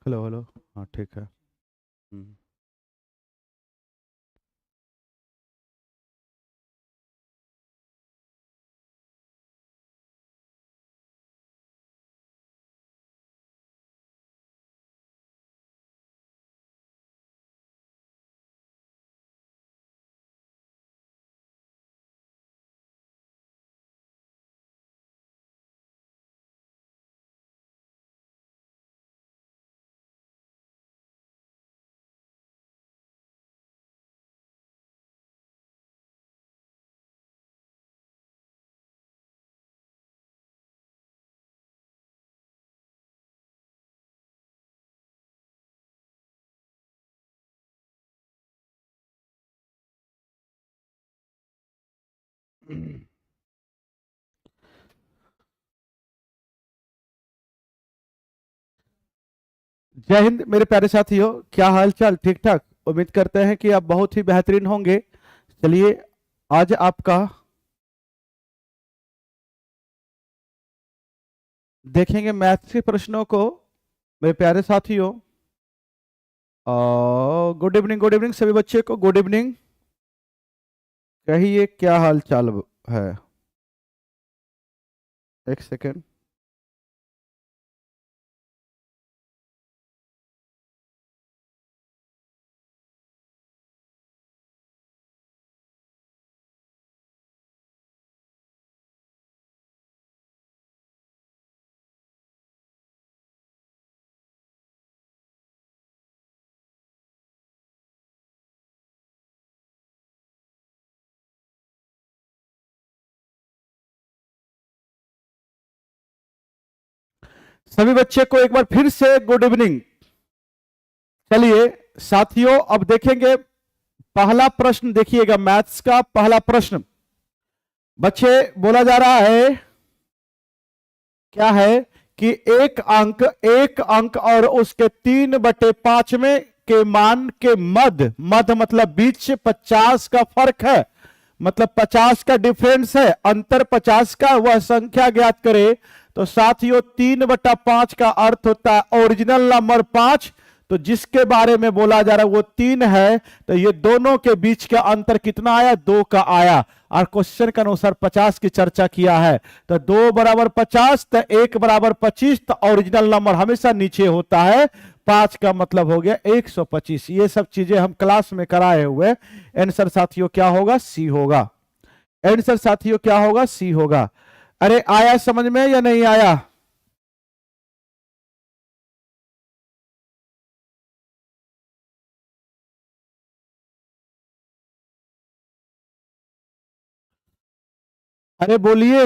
Hello hello. हाँ ठीक है। जय हिंद मेरे प्यारे साथियों, क्या हाल चाल? ठीक ठाक। उम्मीद करते हैं कि आप बहुत ही बेहतरीन होंगे। चलिए, आज आपका देखेंगे मैथ्स के प्रश्नों को। मेरे प्यारे साथियों, गुड इवनिंग सभी बच्चे को। Good evening. कहिए क्या हाल चाल है। एक सेकेंड। सभी बच्चे को एक बार फिर से गुड इवनिंग। चलिए साथियों, अब देखेंगे पहला प्रश्न। देखिएगा, मैथ्स का पहला प्रश्न बच्चे बोला जा रहा है, क्या है कि एक अंक और उसके 3/5 में के मान के मध्य, मध्य मतलब बीच, 50 का फर्क है, मतलब 50 का डिफरेंस है, अंतर 50 का, वह संख्या ज्ञात करे। तो साथियों 3/5 का अर्थ होता है ओरिजिनल नंबर 5। तो जिसके बारे में बोला जा रहा है वो 3 है, तो ये दोनों के बीच का अंतर कितना आया? 2 का आया। और क्वेश्चन के अनुसार 50 की चर्चा किया है, तो 2 बराबर 50, तो 1 बराबर 25, तो ओरिजिनल नंबर हमेशा नीचे होता है। 5 का मतलब हो गया 125। ये सब चीजें हम क्लास में कराए हुए। आंसर साथियों क्या होगा? सी होगा। आंसर साथियों क्या होगा? सी होगा। अरे आया समझ में या नहीं आया? अरे बोलिए।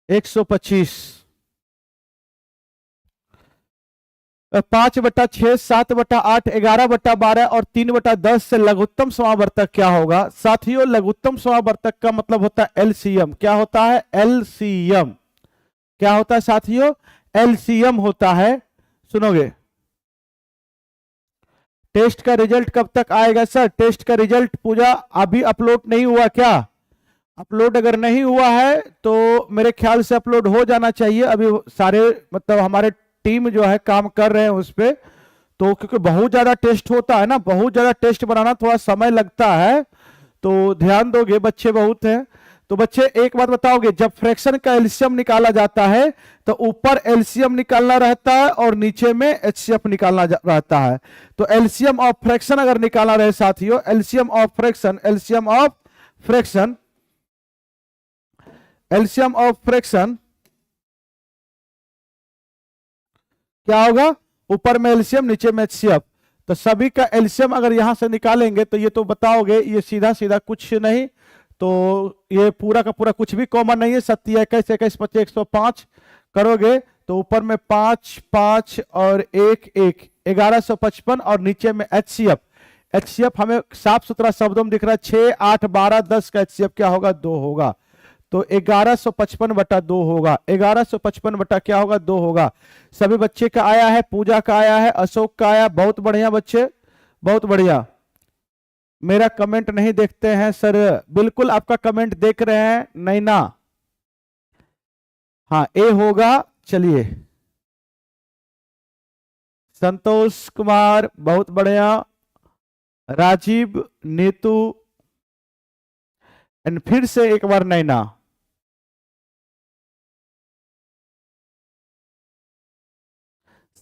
125। 5/6, 7/8, 11/12 और 3/10 से लघुत्तम समावर्तक क्या होगा? साथियों लघुत्तम समावर्तक का मतलब होता है एलसीएम। क्या होता है? एलसीएम। क्या होता है साथियों? एलसीएम होता है। सुनोगे? टेस्ट का रिजल्ट कब तक आएगा सर? टेस्ट का रिजल्ट पूजा अभी अपलोड नहीं हुआ क्या? अपलोड अगर नहीं हुआ है तो मेरे ख्याल से अपलोड हो जाना चाहिए। अभी सारे मतलब हमारे टीम जो है काम कर रहे हैं उस पे। तो क्योंकि बहुत ज्यादा टेस्ट होता है ना, बहुत ज्यादा टेस्ट बनाना थोड़ा समय लगता है, तो ध्यान दोगे, बच्चे बहुत हैं। तो बच्चे एक बात बताओगे, जब फ्रैक्शन का एलसीएम निकाला जाता है तो ऊपर एलसीएम निकालना रहता है और नीचे में एचसीएफ निकालना रहता है। तो एलसीएम ऑफ फ्रैक्शन अगर निकालना रहे साथियों, LCM of fraction, LCM of fraction, LCM of fraction क्या होगा? ऊपर में एलसीएम, नीचे में एचसीएफ। तो सभी का एलसीएम अगर यहां से निकालेंगे तो ये तो बताओगे, ये सीधा सीधा कुछ नहीं, तो ये पूरा का पूरा कुछ भी कॉमन नहीं है। 27, 21, 21, 25, 105 करोगे तो ऊपर में 5, 5 और 1, 1, 1155 और नीचे में एचसीएफ। एचसीएफ हमें साफ सुथरा शब्दों में दिख रहा है, 6, 8, 12, 10 का एचसीएफ क्या होगा? 2 होगा। तो 1155/2 होगा। 1155 क्या होगा? 2 होगा। सभी बच्चे का आया है, पूजा का आया है, अशोक का आया। बहुत बढ़िया बच्चे, बहुत बढ़िया। मेरा कमेंट नहीं देखते हैं सर? बिल्कुल आपका कमेंट देख रहे हैं, नहीं ना? हाँ ए होगा। चलिए संतोष कुमार, बहुत बढ़िया। राजीव, नीतू, एंड फिर से एक बार नैना।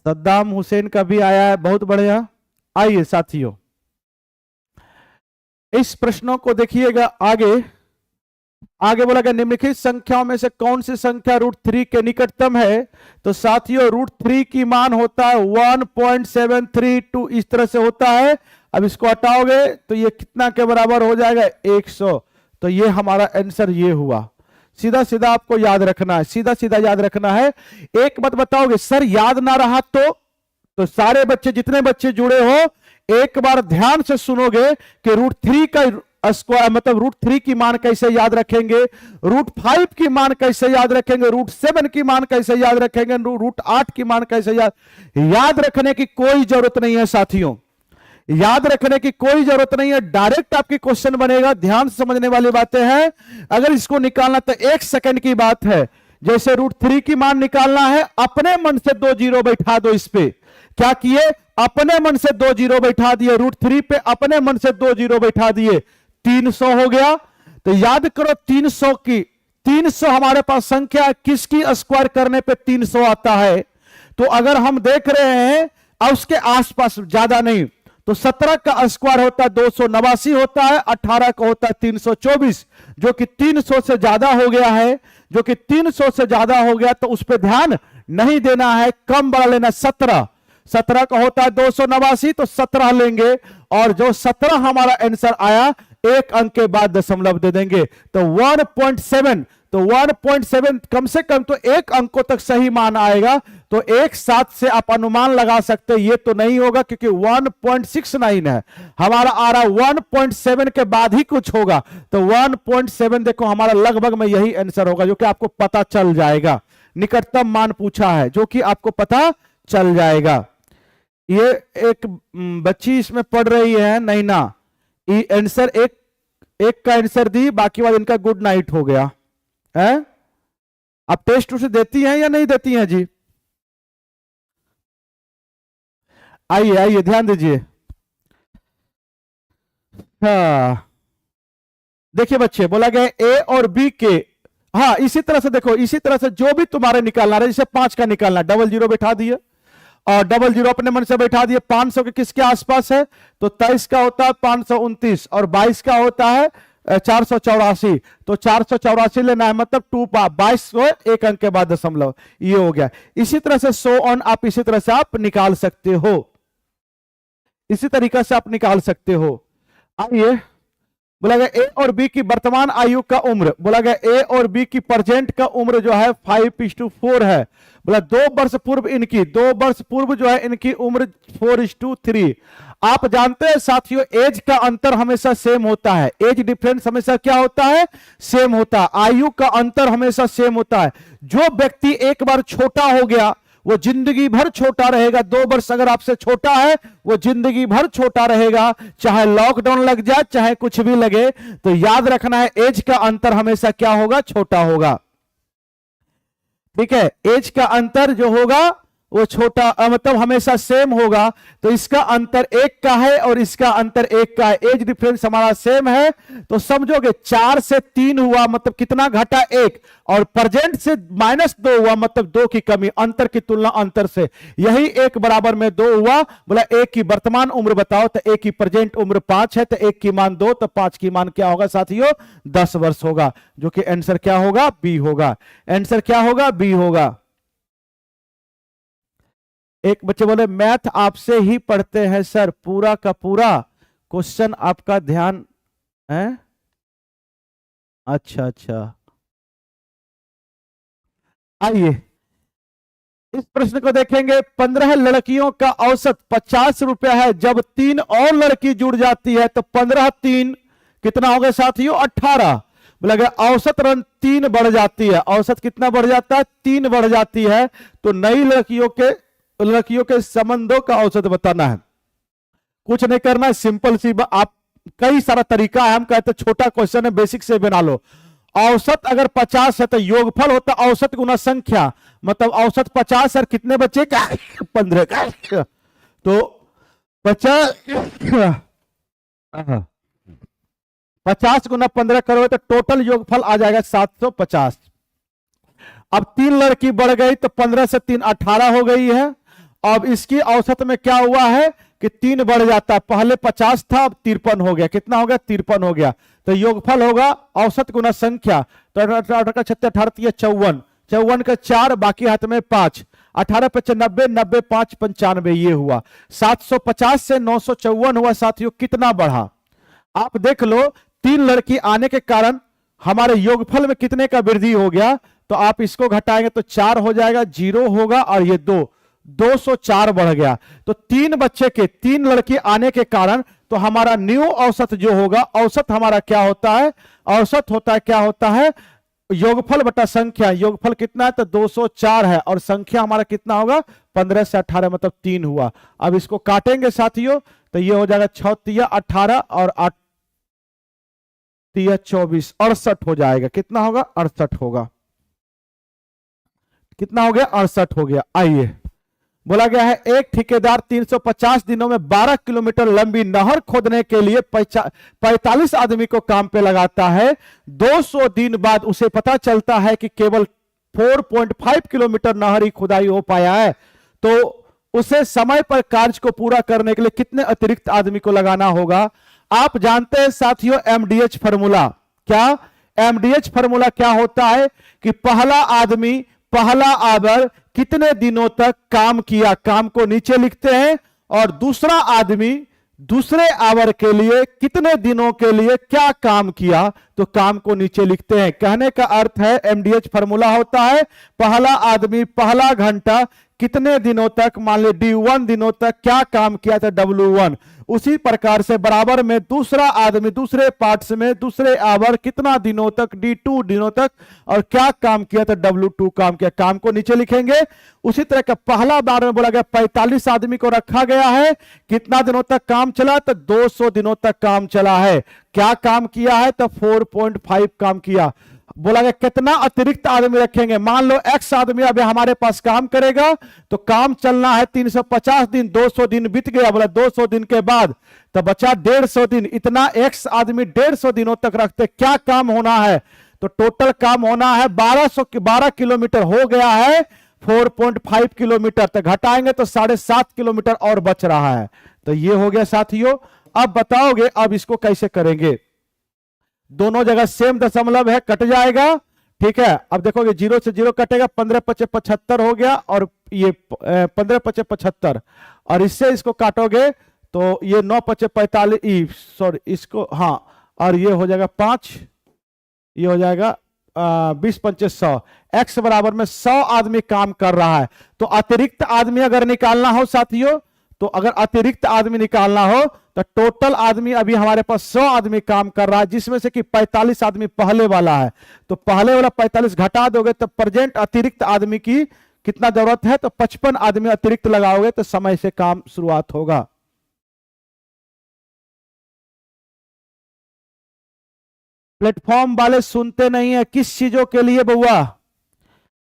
सद्दाम हुसैन का भी आया है, बहुत बढ़िया। आइए साथियों, इस प्रश्नों को देखिएगा। आगे आगे बोला गया निम्नलिखित संख्याओं में से कौन सी संख्या √3 के निकटतम है। तो साथियों √3 की मान होता है 1.732, इस तरह से होता है। अब इसको हटाओगे तो ये कितना के बराबर हो जाएगा, 100। तो ये हमारा आंसर ये हुआ। सीधा सीधा आपको याद रखना है, सीधा सीधा याद रखना है। एक बात बताओगे सर याद ना रहा तो सारे बच्चे, जितने बच्चे जुड़े हो, एक बार ध्यान से सुनोगे कि √3 का स्क्वायर मतलब √3 की मान कैसे याद रखेंगे, √5 की मान कैसे याद रखेंगे, √7 की मान कैसे याद रखेंगे, √8 की मान कैसे याद रखने की कोई जरूरत नहीं है साथियों, याद रखने की कोई जरूरत नहीं है। डायरेक्ट आपकी क्वेश्चन बनेगा। ध्यान से समझने वाली बातें हैं। अगर इसको निकालना तो 1 सेकंड की बात है। जैसे √3 की मान निकालना है, अपने मन से 2 जीरो बैठा दो। इस पे क्या किए, अपने मन से 2 जीरो बैठा दिए। √3 पे अपने मन से 2 जीरो बैठा दिए, 300 हो गया। तो याद करो 300 हमारे पास संख्या, किसकी स्क्वायर करने पे 300 आता है। तो अगर हम देख रहे हैं और उसके आसपास, ज्यादा नहीं, तो 17 का स्क्वायर होता है 289 होता है, 18 का होता है 324, जो कि 300 से ज्यादा हो गया है, जो कि 300 से ज्यादा हो गया। तो उस पर ध्यान नहीं देना है, कम बड़ा लेना। 17 का होता है 289, तो 17 लेंगे, और जो 17 हमारा आंसर आया, एक अंक के बाद दशमलव दे देंगे। तो 1.7, तो 1.7 कम से कम तो एक अंकों तक सही मान आएगा। तो एक साथ से आप अनुमान लगा सकते हैं, ये तो नहीं होगा क्योंकि 1.69 है हमारा आ रहा, 1.7 के बाद ही कुछ होगा। तो 1.7 देखो हमारा लगभग में यही आंसर होगा, जो कि आपको पता चल जाएगा। निकटतम मान पूछा है, जो कि आपको पता चल जाएगा। ये एक बच्ची इसमें पढ़ रही है, नैना, ये आंसर एक का आंसर दी, बाकी बाद इनका गुड नाइट हो गया है। आप टेस्ट उसे देती हैं या नहीं देती हैं जी? आइए आइए ध्यान दीजिए। हाँ देखिए बच्चे, बोला गया ए और बी के, हाँ इसी तरह से देखो, इसी तरह से जो भी तुम्हारे निकालना है, जैसे 5 का निकालना, डबल जीरो बैठा दिए और डबल जीरो अपने मन से बैठा दिए। 500 के किसके आसपास है, तो 23 का होता है 529, और 22 का होता है 484। तो 484 लेना है, मतलब 22 को एक अंक के बाद दशमलव, ये हो गया। इसी तरह से सो ऑन, आप इसी तरह से आप निकाल सकते हो, इसी तरीका से आप निकाल सकते हो। आइए, बोला गया ए और बी की वर्तमान आयु का उम्र, बोला गया ए और बी की प्रेजेंट का उम्र जो है 5:4 है। बोला 2 वर्ष पूर्व इनकी, 2 वर्ष पूर्व जो है इनकी उम्र 4:3। आप जानते हैं साथियों, एज का अंतर हमेशा सेम होता है, एज डिफरेंस हमेशा क्या होता है, सेम होता है। आयु का अंतर हमेशा सेम होता है। जो व्यक्ति एक बार छोटा हो गया वो जिंदगी भर छोटा रहेगा। 2 वर्ष अगर आपसे छोटा है वो जिंदगी भर छोटा रहेगा, चाहे लॉकडाउन लग जाए चाहे कुछ भी लगे। तो याद रखना है, एज का अंतर हमेशा क्या होगा, छोटा होगा। ठीक है, एज का अंतर जो होगा वो छोटा, मतलब हमेशा सेम होगा। तो इसका अंतर 1 का है और इसका अंतर 1 का है, एज डिफरेंस हमारा सेम है। तो समझोगे 4 से 3 हुआ, मतलब कितना घटा, 1, और प्रेजेंट से -2 हुआ, मतलब 2 की कमी, अंतर की तुलना अंतर से, यही 1 बराबर में 2 हुआ। बोला 1 की वर्तमान उम्र बताओ, तो 1 की प्रेजेंट उम्र 5 है, तो 1 की मान 2, तो 5 की मान क्या होगा साथियों, 10 वर्ष होगा, जो कि आंसर क्या होगा, बी होगा। आंसर क्या होगा, बी होगा। एक बच्चे बोले मैथ आपसे ही पढ़ते हैं सर, पूरा का पूरा क्वेश्चन आपका ध्यान है। अच्छा अच्छा, आइए इस प्रश्न को देखेंगे। 15 लड़कियों का औसत 50 रुपया है, जब 3 और लड़की जुड़ जाती है तो 15 3 कितना हो गया साथियों, 18। बोला गया औसत रन 3 बढ़ जाती है, औसत कितना बढ़ जाता है, 3 बढ़ जाती है। तो नई लड़कियों के संबंधों का औसत बताना है। कुछ नहीं करना है, सिंपल सी आप, कई सारा तरीका है, हम कहते छोटा क्वेश्चन है, बेसिक से बना लो। औसत अगर 50 है तो योगफल होता औसत गुना संख्या, मतलब औसत 50 और कितने बच्चे का, 15 का, तो 50 50 गुना 15 करोगे तो टोटल योगफल आ जाएगा 750। अब 3 लड़की बढ़ गई तो 15 से 3 18 हो गई है। अब इसकी औसत में क्या हुआ है कि 3 बढ़ जाता है, पहले 50 था अब 53 हो गया। कितना हो गया? 53 हो गया। तो योगफल होगा औसत गुना संख्या, तो 18 का 36 18 54, 54 का 4, बाकी हाथ में 5, 18 पे 90, 90 5 95, ये हुआ 750 से 954 हुआ। साथियों कितना बढ़ा आप देख लो। 3 लड़की आने के कारण हमारे योगफल में कितने का वृद्धि हो गया? तो आप इसको घटाएंगे तो 4 हो जाएगा, 0 होगा और ये 204 बढ़ गया। तो 3 बच्चे के 3 लड़की आने के कारण तो हमारा न्यू औसत जो होगा, औसत हमारा क्या होता है? औसत होता है क्या होता है? योगफल बटा संख्या। योगफल कितना है? तो 204 है और संख्या हमारा कितना होगा? 15 से 18 मतलब 3 हुआ। अब इसको काटेंगे साथियों तो ये हो जाएगा 6 तिया 18 और 8 तिया 24, 68 हो जाएगा। कितना होगा? 68 होगा। कितना हो गया? 68 हो गया। आइए, बोला गया है एक ठेकेदार 350 दिनों में 12 किलोमीटर लंबी नहर खोदने के लिए 45 आदमी को काम पे लगाता है। 200 दिन बाद उसे पता चलता है कि केवल 4.5 किलोमीटर नहर ही खुदाई हो पाया है। तो उसे समय पर कार्य को पूरा करने के लिए कितने अतिरिक्त आदमी को लगाना होगा? आप जानते हैं साथियों एमडीएच फार्मूला। क्या एमडीएच फार्मूला क्या होता है कि पहला आदमी पहला आवर कितने दिनों तक काम किया, काम को नीचे लिखते हैं, और दूसरा आदमी दूसरे आवर के लिए कितने दिनों के लिए क्या काम किया तो काम को नीचे लिखते हैं। कहने का अर्थ है एमडीएच फार्मूला होता है पहला आदमी पहला घंटा कितने दिनों तक, मान ली D1 दिनों तक क्या काम किया था W1, उसी प्रकार से बराबर में दूसरा आदमी दूसरे पार्ट्स में दूसरे आवर कितना दिनों तक D2 दिनों तक और क्या काम किया था W2 काम किया, काम को नीचे लिखेंगे। उसी तरह का पहला बार में बोला गया 45 आदमी को रखा गया है, कितना दिनों तक काम चला तो 200 दिनों तक काम चला है। क्या काम किया है तो 4.5 काम किया। बोला गया कितना अतिरिक्त आदमी रखेंगे, मान लो x आदमी अभी हमारे पास काम करेगा तो काम चलना है 350 दिन, 200 दिन बीत गया, बोला 200 दिन के बाद तो बचा 150 दिन। इतना x आदमी 150 दिनों तक रखते, क्या काम होना है तो टोटल काम होना है 12 किलोमीटर हो गया है 4.5 किलोमीटर, तो घटाएंगे तो 7.5 किलोमीटर और बच रहा है। तो ये हो गया साथियों। अब बताओगे अब इसको कैसे करेंगे? दोनों जगह सेम दशमलव है, कट जाएगा। ठीक है, अब देखोगे 0 से 0 कटेगा, 15 पचे 75 हो गया और ये 15 पचे 75 और इससे इसको काटोगे तो ये 9 पचे 45, सॉरी इसको, हाँ, और ये हो जाएगा 5, ये हो जाएगा 20 पंचे 100। एक्स बराबर में 100 आदमी काम कर रहा है। तो अतिरिक्त आदमी अगर निकालना हो साथियों, तो अगर अतिरिक्त आदमी निकालना हो तो टोटल आदमी अभी हमारे पास 100 आदमी काम कर रहा है, जिसमें से कि 45 आदमी पहले वाला है। तो पहले वाला 45 घटा दोगे तो प्रेजेंट अतिरिक्त आदमी की कितना जरूरत है तो 55 आदमी अतिरिक्त लगाओगे तो समय से काम शुरुआत होगा। प्लेटफॉर्म वाले सुनते नहीं है, किस चीजों के लिए बउआ?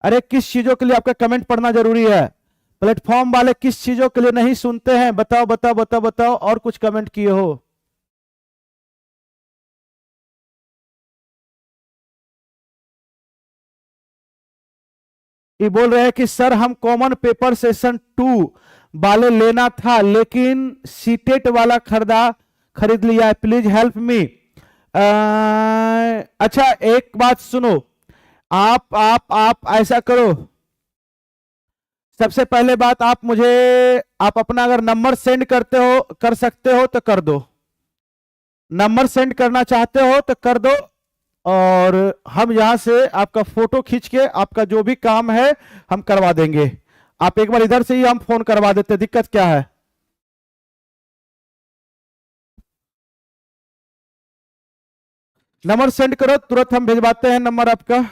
अरे किस चीजों के लिए? आपका कमेंट पढ़ना जरूरी है। प्लेटफॉर्म वाले किस चीजों के लिए नहीं सुनते हैं? बताओ बताओ बताओ बताओ, और कुछ कमेंट किए हो? ये बोल रहे हैं कि सर हम कॉमन पेपर सेशन 2 वाले लेना था लेकिन सीटेट वाला खरीद लिया है, प्लीज हेल्प मी। अच्छा एक बात सुनो, आप ऐसा करो, सबसे पहले बात आप अपना अगर नंबर सेंड करते हो कर सकते हो तो कर दो, नंबर सेंड करना चाहते हो तो कर दो, और हम यहां से आपका फोटो खींच के आपका जो भी काम है हम करवा देंगे। आप एक बार इधर से ही हम फोन करवा देते, दिक्कत क्या है? नंबर सेंड करो, तुरंत हम भेजवाते हैं नंबर आपका।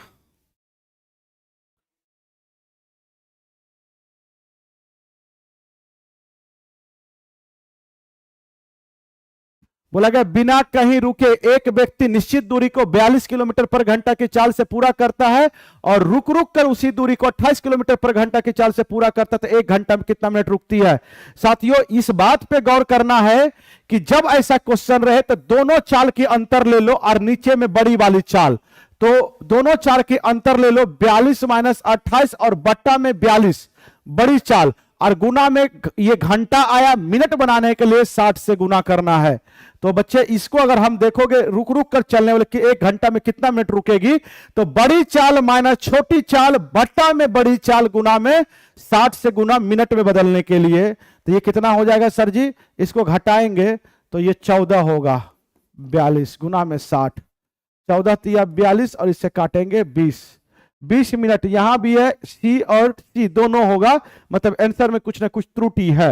बोला गया बिना कहीं रुके एक व्यक्ति निश्चित दूरी को 42 किलोमीटर पर घंटा की चाल से पूरा करता है और रुक रुक कर उसी दूरी को 28 किलोमीटर पर घंटा की चाल से पूरा करता है, तो 1 घंटा में कितना मिनट रुकती है। साथियों, इस बात पे गौर करना है कि जब ऐसा क्वेश्चन रहे तो दोनों चाल की अंतर ले लो और नीचे में बड़ी वाली चाल, तो दोनों चाल की अंतर ले लो 42 माइनस 28 और बट्टा में 42 बड़ी चाल, और गुना में ये घंटा आया, मिनट बनाने के लिए 60 से गुना करना है। तो बच्चे इसको अगर हम देखोगे रुक रुक कर चलने वाले कि 1 घंटा में कितना मिनट रुकेगी, तो बड़ी चाल माइनस छोटी चाल बट्टा में बड़ी चाल गुना में 60 से गुना मिनट में बदलने के लिए, तो ये कितना हो जाएगा सर जी? इसको घटाएंगे तो ये 14 होगा, 42 गुना में 60, 14 तिया 42 और इससे काटेंगे 20 मिनट। यहां भी है सी और सी दोनों होगा, मतलब आंसर में कुछ ना कुछ त्रुटि है,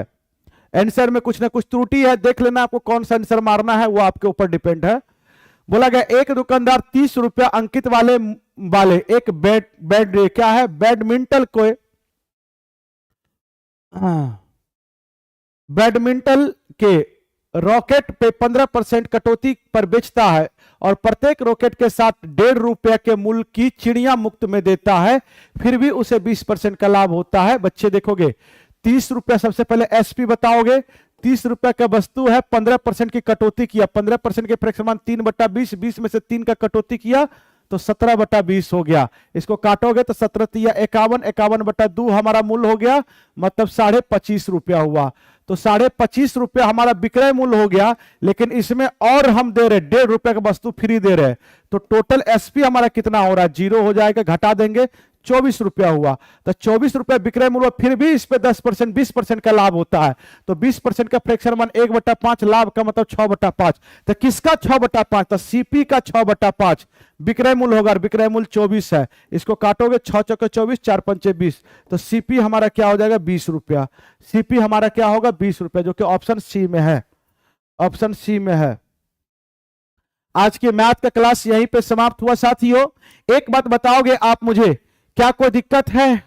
आंसर में कुछ ना कुछ त्रुटि है। देख लेना आपको कौन सा आंसर मारना है, वो आपके ऊपर डिपेंड है। बोला गया एक दुकानदार 30 रुपया अंकित वाले एक बैड क्या है बैडमिंटन को बैडमिंटन के रॉकेट पे 15% कटौती पर बेचता है और प्रत्येक रॉकेट के साथ 1.5 रुपया के मूल्य की चिड़िया मुक्त में देता है, फिर भी उसे 20% का लाभ होता है। बच्चे देखोगे 30 रुपया, सबसे पहले एसपी बताओगे, 30 रुपया का वस्तु है, 15% की कटौती किया, 15% के फ्रैक्शन 3/20, 20 में से 3 का कटौती किया तो 17/20 हो गया। इसको काटोगे तो 17 तिया 51, 51/2 हमारा मूल्य हो गया, मतलब 25.5 रुपया हुआ। तो 25.5 रुपया हमारा विक्रय मूल्य हो गया, लेकिन इसमें और हम दे रहे 1.5 रुपया का वस्तु फ्री दे रहे, तो टोटल एसपी हमारा कितना हो रहा है? 0 हो जाएगा, घटा देंगे 24 रुपया हुआ। तो 24 रुपया विक्रय मूल्य, फिर भी इस पे 10% 20% का लाभ होता है, तो 20% का फ्रैक्शन 1/5, लाभ का मतलब 6/5। तो किसका 6/5? तो सीपी का 6/5 विक्रय मूल्य होगा, विक्रय मूल्य 24 है, इसको काटोगे 6 चौके 24, 4 पंचे 20, तो सीपी हमारा क्या हो जाएगा? 20 रुपया। सीपी हमारा क्या होगा? 20 रुपया, जो कि ऑप्शन सी में है, ऑप्शन सी में है। आज की मैथ का क्लास यहीं पे समाप्त हुआ। साथियों, एक बात बताओगे आप मुझे, क्या कोई दिक्कत है?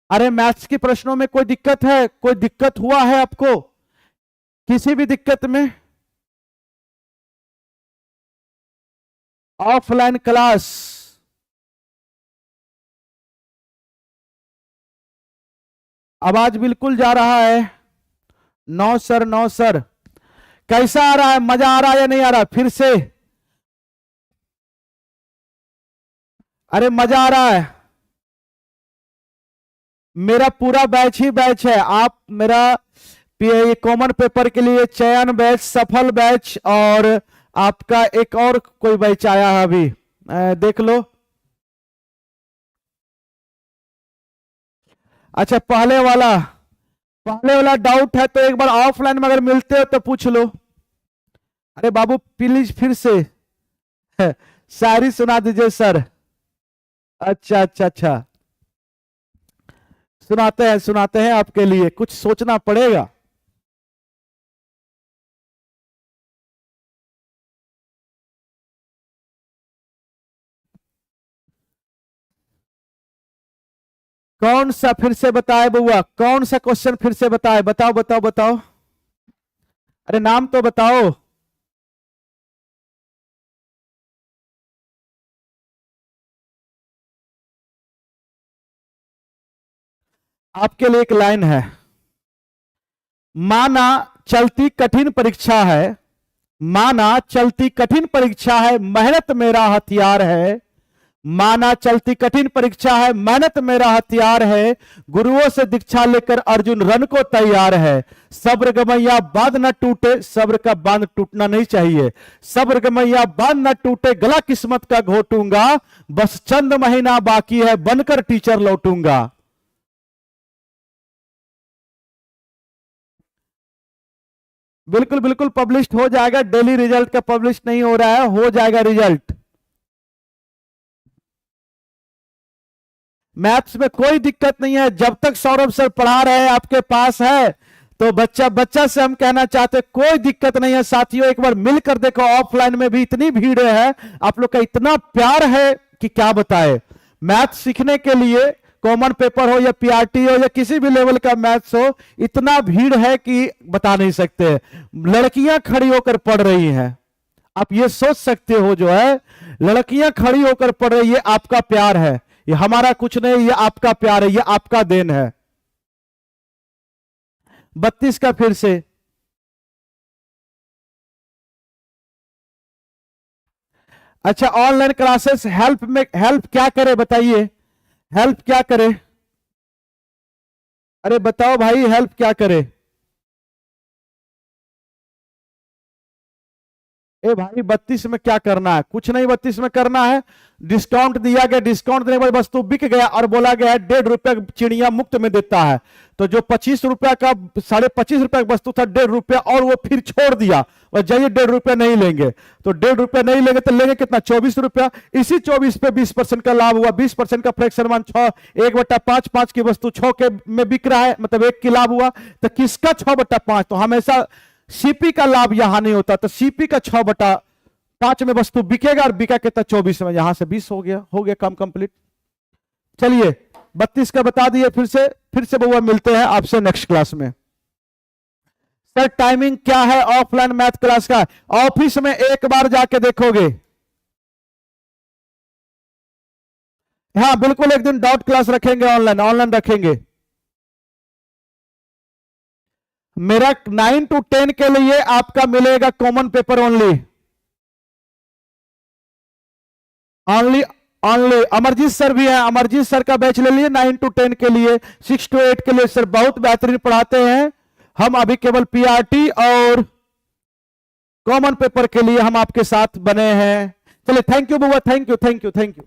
अरे मैथ्स के प्रश्नों में कोई दिक्कत है? कोई दिक्कत हुआ है आपको किसी भी दिक्कत में? ऑफलाइन क्लास आवाज बिल्कुल जा रहा है। No sir, no sir. कैसा आ रहा है? मजा आ रहा है या नहीं आ रहा? फिर से, अरे मजा आ रहा है। मेरा पूरा बैच ही बैच है। आप मेरा कॉमन पेपर के लिए चयन बैच, सफल बैच और आपका एक और कोई बैच आया है अभी, देख लो। अच्छा, पहले वाला डाउट है तो एक बार ऑफलाइन में अगर मिलते हो तो पूछ लो। अरे बाबू प्लीज फिर से शायरी सुना दीजिए सर। अच्छा अच्छा अच्छा, सुनाते हैं आपके लिए, कुछ सोचना पड़ेगा। कौन सा फिर से बताए बुआ? कौन सा क्वेश्चन फिर से बताए? बताओ बताओ बताओ। अरे नाम तो बताओ। आपके लिए एक लाइन है, माना चलती कठिन परीक्षा है, माना चलती कठिन परीक्षा है, मेहनत मेरा हथियार है, माना चलती कठिन परीक्षा है, मेहनत मेरा हथियार है, गुरुओं से दीक्षा लेकर अर्जुन रण को तैयार है, सब्र गमैया बांध न टूटे, सब्र का बांध टूटना नहीं चाहिए, सब्र गमैया बांध न टूटे, गला किस्मत का घोटूंगा, बस चंद महीना बाकी है, बनकर टीचर लौटूंगा। बिल्कुल बिल्कुल पब्लिश हो जाएगा, डेली रिजल्ट का पब्लिश नहीं हो रहा है, हो जाएगा रिजल्ट। मैथ्स में कोई दिक्कत नहीं है, जब तक सौरभ सर पढ़ा रहे हैं आपके पास है तो बच्चा से हम कहना चाहते कोई दिक्कत नहीं है। साथियों, एक बार मिलकर देखो, ऑफलाइन में भी इतनी भीड़ है, आप लोग का इतना प्यार है कि क्या बताए। मैथ सीखने के लिए कॉमन पेपर हो या पीआरटी हो या किसी भी लेवल का मैथ्स हो, इतना भीड़ है कि बता नहीं सकते। लड़कियां खड़ी होकर पढ़ रही हैं, आप ये सोच सकते हो, जो है लड़कियां खड़ी होकर पढ़ रही, ये आपका प्यार है, ये हमारा कुछ नहीं, ये आपका प्यार है, ये आपका देन है। 32 का फिर से, अच्छा ऑनलाइन क्लासेस हेल्प में, हेल्प क्या करे बताइए, हेल्प क्या करे, अरे बताओ भाई हेल्प क्या करे। ए भाई 32 में क्या करना है, कुछ नहीं 32 में करना है, डिस्काउंट दिया गया, डिस्काउंट देने के बाद वस्तु बिक गया और बोला गया है 1.5 रुपया चिड़िया मुफ्त में देता है, तो जो 25 रुपया का 25.5 रुपया का वस्तु था 1.5 रुपया और वो फिर छोड़ दिया और जाइए 1.5 रुपया नहीं लेंगे, तो 1.5 रुपया नहीं लेंगे तो लेंगे कितना 24 रुपया, इसी 24 पे 20% का लाभ हुआ, 20% का फ्रैक्शन मान 6, 1/5, 5 की वस्तु 6 के में बिक रहा है, मतलब 1 की लाभ हुआ, तो किसका 6/5, तो हमेशा सीपी का लाभ यहां नहीं होता, तो सीपी का 6/5 में वस्तु बिकेगा और बिका कितना 24 में, यहां से 20 हो गया काम कंप्लीट। चलिए 32 का बता दिए, फिर से बउआ मिलते हैं आपसे नेक्स्ट क्लास में। सर टाइमिंग क्या है ऑफलाइन मैथ क्लास का, ऑफिस में एक बार जाके देखोगे, हाँ बिल्कुल एक दिन डाउट क्लास रखेंगे, ऑनलाइन रखेंगे। मेरा 9 to 10 के लिए आपका मिलेगा common paper only, only Amarjeet sir भी हैं, अमरजीत सर का बैच ले लिए 9 to 10 के लिए, 6 to 8 के लिए सर बहुत बेहतरीन पढ़ाते हैं, हम अभी केवल पीआरटी और कॉमन पेपर के लिए हम आपके साथ बने हैं। चलिए थैंक यू बुआ, thank you thank you thank you.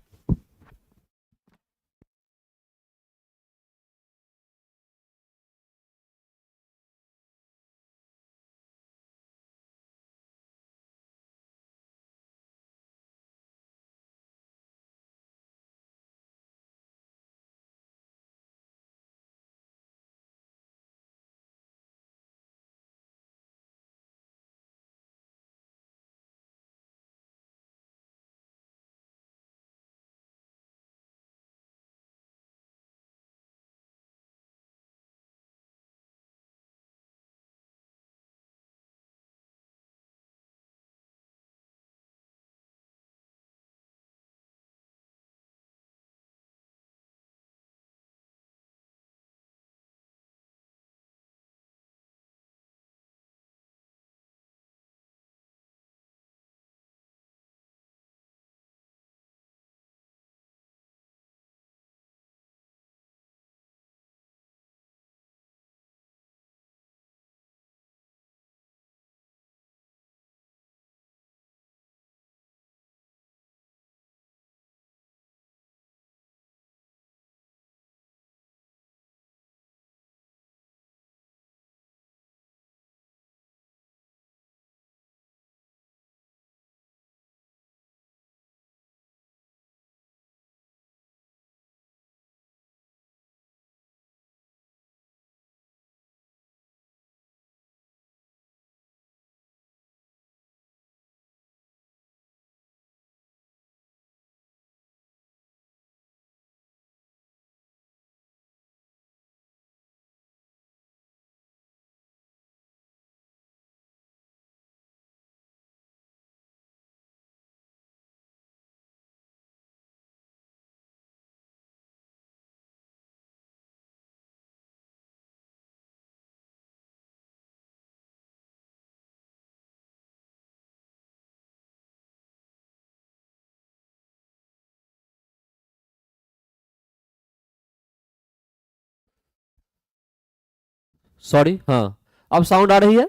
Sorry, हाँ अब साउंड आ रही है,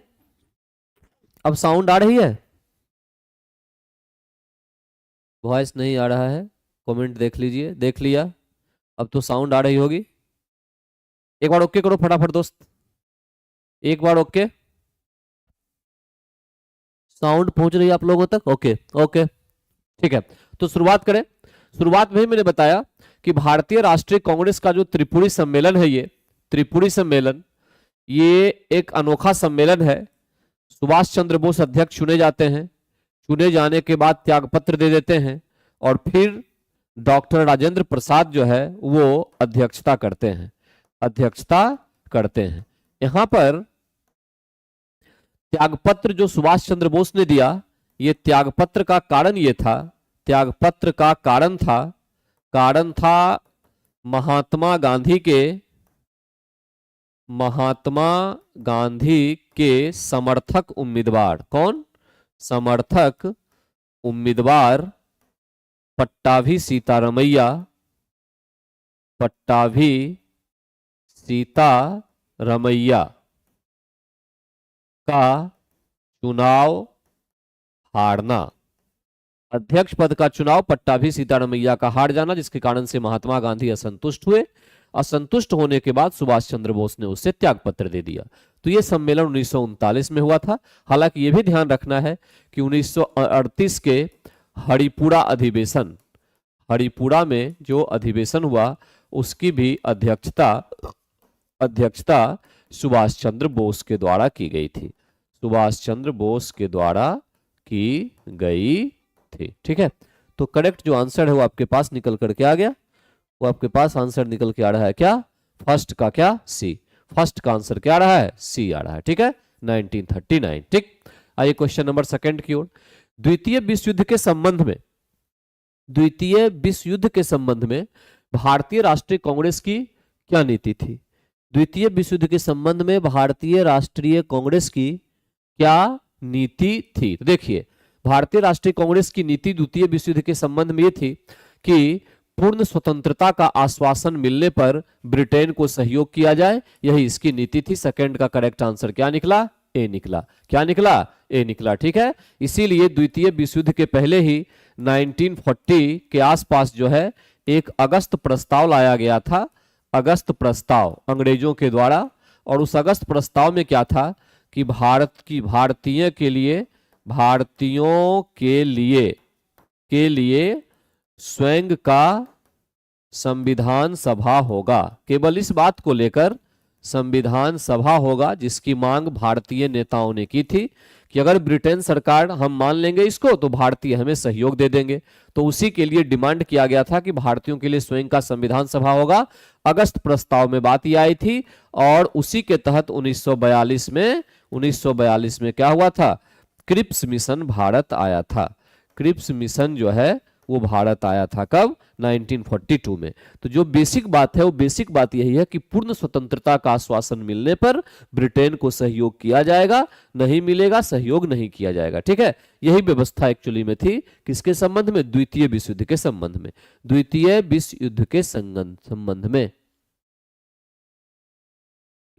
अब साउंड आ रही है, वॉइस नहीं आ रहा है, कमेंट देख लीजिए, देख लिया, अब तो साउंड आ रही होगी, एक बार ओके करो फटाफट दोस्त, एक बार ओके, साउंड पहुंच रही है आप लोगों तक, ओके ओके ठीक है। तो शुरुआत करें, शुरुआत में ही मैंने बताया कि भारतीय राष्ट्रीय कांग्रेस का जो त्रिपुरी सम्मेलन है, ये त्रिपुरी सम्मेलन ये एक अनोखा सम्मेलन है। सुभाष चंद्र बोस अध्यक्ष चुने जाते हैं, चुने जाने के बाद त्यागपत्र दे देते हैं और फिर डॉक्टर राजेंद्र प्रसाद जो है वो अध्यक्षता करते हैं, अध्यक्षता करते हैं। यहां पर त्यागपत्र जो सुभाष चंद्र बोस ने दिया, ये त्यागपत्र का कारण ये था, त्यागपत्र का कारण था महात्मा गांधी के समर्थक उम्मीदवार, कौन? समर्थक उम्मीदवार पट्टाभी सीतारमैया का चुनाव हारना, अध्यक्ष पद का चुनाव पट्टाभी सीतारमैया का हार जाना, जिसके कारण से महात्मा गांधी असंतुष्ट हुए। असंतुष्ट होने के बाद सुभाष चंद्र बोस ने उसे त्यागपत्र दे दिया। तो यह सम्मेलन 1939 में हुआ था। हालांकि यह भी ध्यान रखना है कि 1938 के हरिपुरा में जो अधिवेशन हुआ उसकी भी अध्यक्षता सुभाष चंद्र बोस के द्वारा की गई थी, सुभाष चंद्र बोस के द्वारा की गई थी। ठीक है, तो करेक्ट जो आंसर है वो आपके पास निकल करके आ गया, वो आपके पास आंसर निकल के आ रहा है क्या? फर्स्ट का क्या? सी। फर्स्ट का आंसर क्या आ रहा है? सी आ रहा है। ठीक है, 1939। ठीक, आइए क्वेश्चन नंबर सेकंड की ओर। द्वितीय विश्व युद्ध के संबंध में भारतीय राष्ट्रीय कांग्रेस की क्या नीति थी? द्वितीय विश्व युद्ध के संबंध में भारतीय राष्ट्रीय कांग्रेस की क्या नीति थी? तो देखिए, भारतीय राष्ट्रीय कांग्रेस की नीति द्वितीय विश्व युद्ध के संबंध में यह थी कि पूर्ण स्वतंत्रता का आश्वासन मिलने पर ब्रिटेन को सहयोग किया जाए, यही इसकी नीति थी। सेकंड का करेक्ट आंसर क्या निकला? ए निकला। क्या निकला? ए निकला। ठीक है, इसीलिए द्वितीय विश्व युद्ध के पहले ही 1940 के आसपास जो है एक अगस्त प्रस्ताव लाया गया था, अगस्त प्रस्ताव अंग्रेजों के द्वारा। और उस अगस्त प्रस्ताव में क्या था कि भारतीयों के लिए स्वयं का संविधान सभा होगा। केवल इस बात को लेकर संविधान सभा होगा, जिसकी मांग भारतीय नेताओं ने की थी कि अगर ब्रिटेन सरकार हम मान लेंगे इसको तो भारतीय हमें सहयोग दे देंगे। तो उसी के लिए डिमांड किया गया था कि भारतीयों के लिए स्वयं का संविधान सभा होगा। अगस्त प्रस्ताव में बात यह आई थी और उसी के तहत 1942 में क्या हुआ था? क्रिप्स मिशन भारत आया था। क्रिप्स मिशन जो है वो भारत आया था कब? 1942 में। तो जो बेसिक बात है वो बेसिक बात यही है कि पूर्ण स्वतंत्रता का आश्वासन मिलने पर ब्रिटेन को सहयोग किया जाएगा, नहीं मिलेगा सहयोग नहीं किया जाएगा। ठीक है, यही व्यवस्था एक्चुअली में थी। किसके संबंध में? द्वितीय विश्व युद्ध के संबंध में। द्वितीय विश्व युद्ध के संबंध में।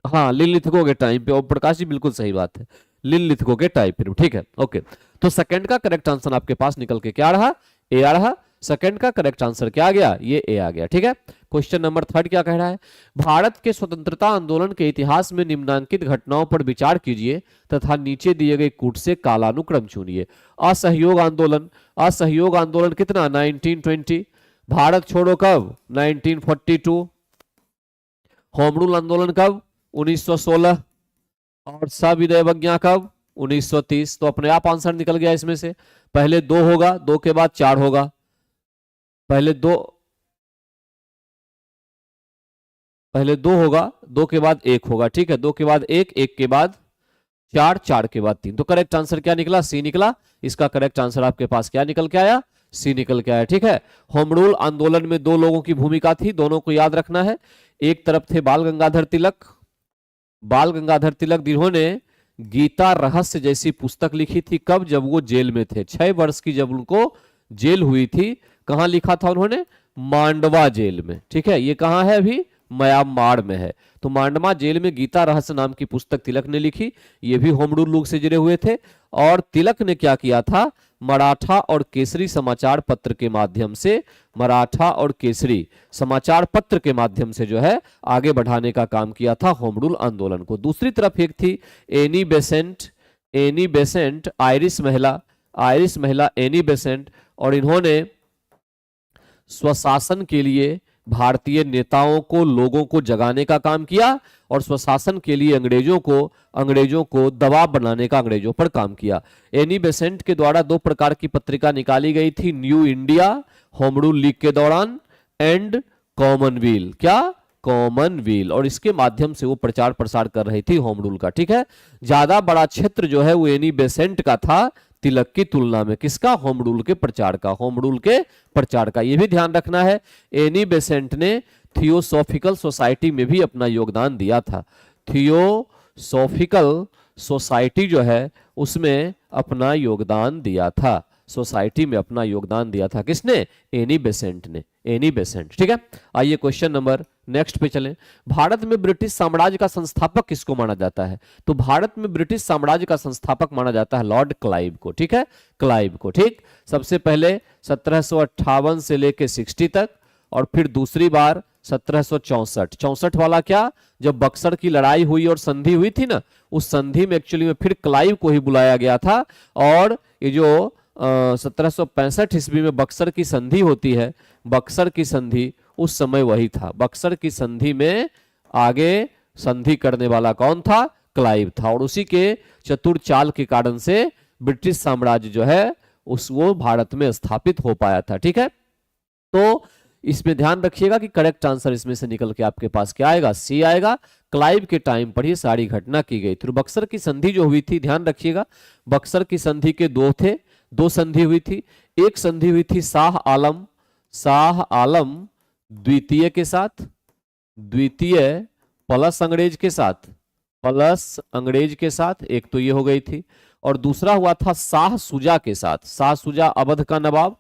हाँ, लिनलिथगो के टाइम पे। और प्रकाश जी बिल्कुल सही बात है, लिनलिथगो के टाइम पे। ठीक है, ओके। तो सेकंड का करेक्ट आंसर आपके पास निकल के क्या रहा? ए आ रहा। सेकंड का करेक्ट आंसर क्या आ गया? ये ए आ गया। ठीक है, क्वेश्चन नंबर थर्ड क्या कह रहा है? भारत के स्वतंत्रता आंदोलन के इतिहास में निम्नलिखित घटनाओं पर विचार कीजिए तथा नीचे दिए गए कूट से कालानुक्रम चुनिए। असहयोग आंदोलन कितना? 1920। भारत छोड़ो कब? 1942। होम रूल आंदोलन कब? 1916। और सविनय अवज्ञा कब? 1930। तो अपने आप आंसर निकल गया इसमें से। पहले 2 होगा, 2 के बाद 4 होगा। पहले 2 होगा, 2 के बाद 1 होगा। ठीक है, 2 के बाद 1, 1 के बाद 4, 4 के बाद 3। तो करेक्ट आंसर क्या निकला? सी निकला। इसका करेक्ट आंसर आपके पास क्या निकल के आया? सी निकल के आया। ठीक है, होम रूल आंदोलन में 2 लोगों की भूमिका थी, दोनों को याद रखना है। एक तरफ थे बाल गंगाधर तिलक जिन्होंने गीता रहस्य जैसी पुस्तक लिखी थी। कब? जब वो जेल में थे। 6 वर्ष की जब उनको जेल हुई थी। कहां लिखा था उन्होंने? मांडवा जेल में। ठीक है, ये कहां है? अभी म्यांमार में है। तो मांडवा जेल में गीता रहस्य नाम की पुस्तक तिलक ने लिखी। ये भी होम रूल लोग से जुड़े हुए थे। और तिलक ने क्या किया था? मराठा और केसरी समाचार पत्र के माध्यम से जो है आगे बढ़ाने का काम किया था होम रूल आंदोलन को। दूसरी तरफ एक थी एनी बेसेंट, आयरिश महिला एनी बेसेंट, और इन्होंने स्वशासन के लिए भारतीय नेताओं को, लोगों को जगाने का काम किया और स्वशासन के लिए अंग्रेजों को दबाव बनाने का अंग्रेजों पर काम किया। एनी बेसेंट के द्वारा 2 प्रकार की पत्रिका निकाली गई थी, new India home rule league के दौरान एंड कॉमनवेल, क्या कॉमनवेल, और इसके माध्यम से वो प्रचार प्रसार कर रही थी होम रूल का। ठीक है, ज्यादा बड़ा क्षेत्र जो है वो एनी बेसेंट का था तिलक की तुलना में। किसका? होम रूल के प्रचार का, होम रूल के प्रचार का। ये भी ध्यान रखना है, एनी बेसेंट ने थियोसॉफिकल सोसाइटी में भी अपना योगदान दिया था। थियोसॉफिकल सोसाइटी जो है उसमें अपना योगदान दिया था, सोसाइटी में अपना योगदान दिया था। किसने? एनी बेसेंट ने, एनी बेसेंट। ठीक है, आइए क्वेश्चन नंबर नेक्स्ट पे चलें। भारत में ब्रिटिश साम्राज्य का संस्थापक किसको माना जाता है? तो भारत में ब्रिटिश साम्राज्य का संस्थापक माना जाता है लॉर्ड क्लाइव को। ठीक है, क्लाइव को। ठीक, सबसे पहले 1758 से लेके 60 तक, और फिर दूसरी बार 1764 वाला क्या, जब बक्सर की लड़ाई हुई और संधि हुई थी ना, उस संधि में एक्चुअली में फिर क्लाइव को ही बुलाया गया था। और ये जो 1765 ईस्वी में बक्सर की संधि होती है, बक्सर की संधि उस समय वही था। बक्सर की संधि में आगे संधि करने वाला कौन था? क्लाइव था। और उसी के चतुर चाल के कारण से ब्रिटिश साम्राज्य जो है वो भारत में स्थापित हो पाया था। ठीक है, तो इसमें ध्यान रखिएगा कि करेक्ट आंसर इसमें से निकल के आपके पास क्या आएगा? सी आएगा। क्लाइव के टाइम पर ही सारी घटना की गई थी। बक्सर की संधि जो हुई थी, ध्यान रखिएगा, बक्सर की संधि के 2 थे, 2 संधि हुई थी। एक संधि हुई थी शाह आलम द्वितीय के साथ, द्वितीय प्लस अंग्रेज के साथ, प्लस अंग्रेज के साथ, एक तो ये हो गई थी। और दूसरा हुआ था शाह सुजा के साथ, शाह सुजा अवध का नवाब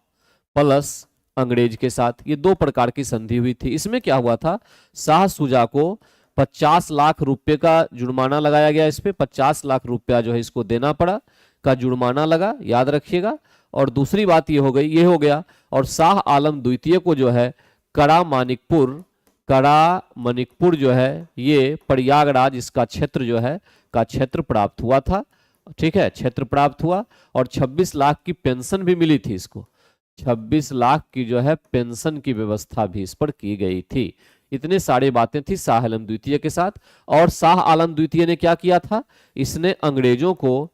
प्लस अंग्रेज के साथ। ये 2 प्रकार की संधि हुई थी। इसमें क्या हुआ था, शाह सुजा को 50 लाख रुपए का जुर्माना लगाया गया। इस पे 50 लाख रुपया जो है इसको देना पड़ा, का जुर्माना लगा, याद रखिएगा। और दूसरी बात ये हो गई, ये हो गया। और शाह आलम द्वितीय को जो है कड़ा मानिकपुर जो है ये प्रयागराज, इसका क्षेत्र जो है का क्षेत्र प्राप्त हुआ था। ठीक है, क्षेत्र प्राप्त हुआ। और 26 लाख की पेंशन भी मिली थी इसको, 26 लाख की जो है पेंशन की व्यवस्था भी इस पर की गई थी। इतने सारी बातें थी शाह आलम द्वितीय के साथ। और शाह आलम द्वितीय ने क्या किया था, इसने अंग्रेजों को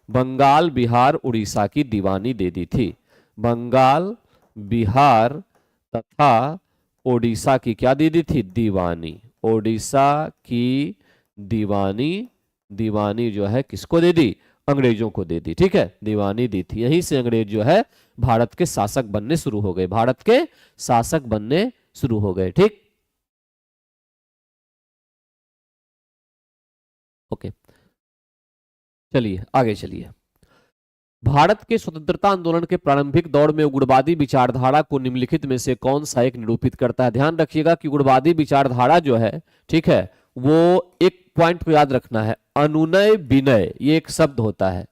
बंगाल, बिहार, उड़ीसा की दीवानी दे दी थी। बंगाल, बिहार तथा ओडिशा की क्या दे दी थी? दीवानी। ओडिशा की दीवानी जो है किसको दे दी? अंग्रेजों को दे दी। ठीक है, दीवानी दी थी। यहीं से अंग्रेज जो है भारत के शासक बनने शुरू हो गए, भारत के शासक बनने शुरू हो गए। ठीक, ओके, चलिए आगे चलिए। भारत के स्वतंत्रता आंदोलन के प्रारंभिक दौर में उग्रवादी विचारधारा को निम्नलिखित में से कौन सा एक निरूपित करता है? ध्यान रखिएगा कि उग्रवादी विचारधारा जो है, ठीक है, वो एक पॉइंट को याद रखना है, अनुनय विनय, ये एक शब्द होता है।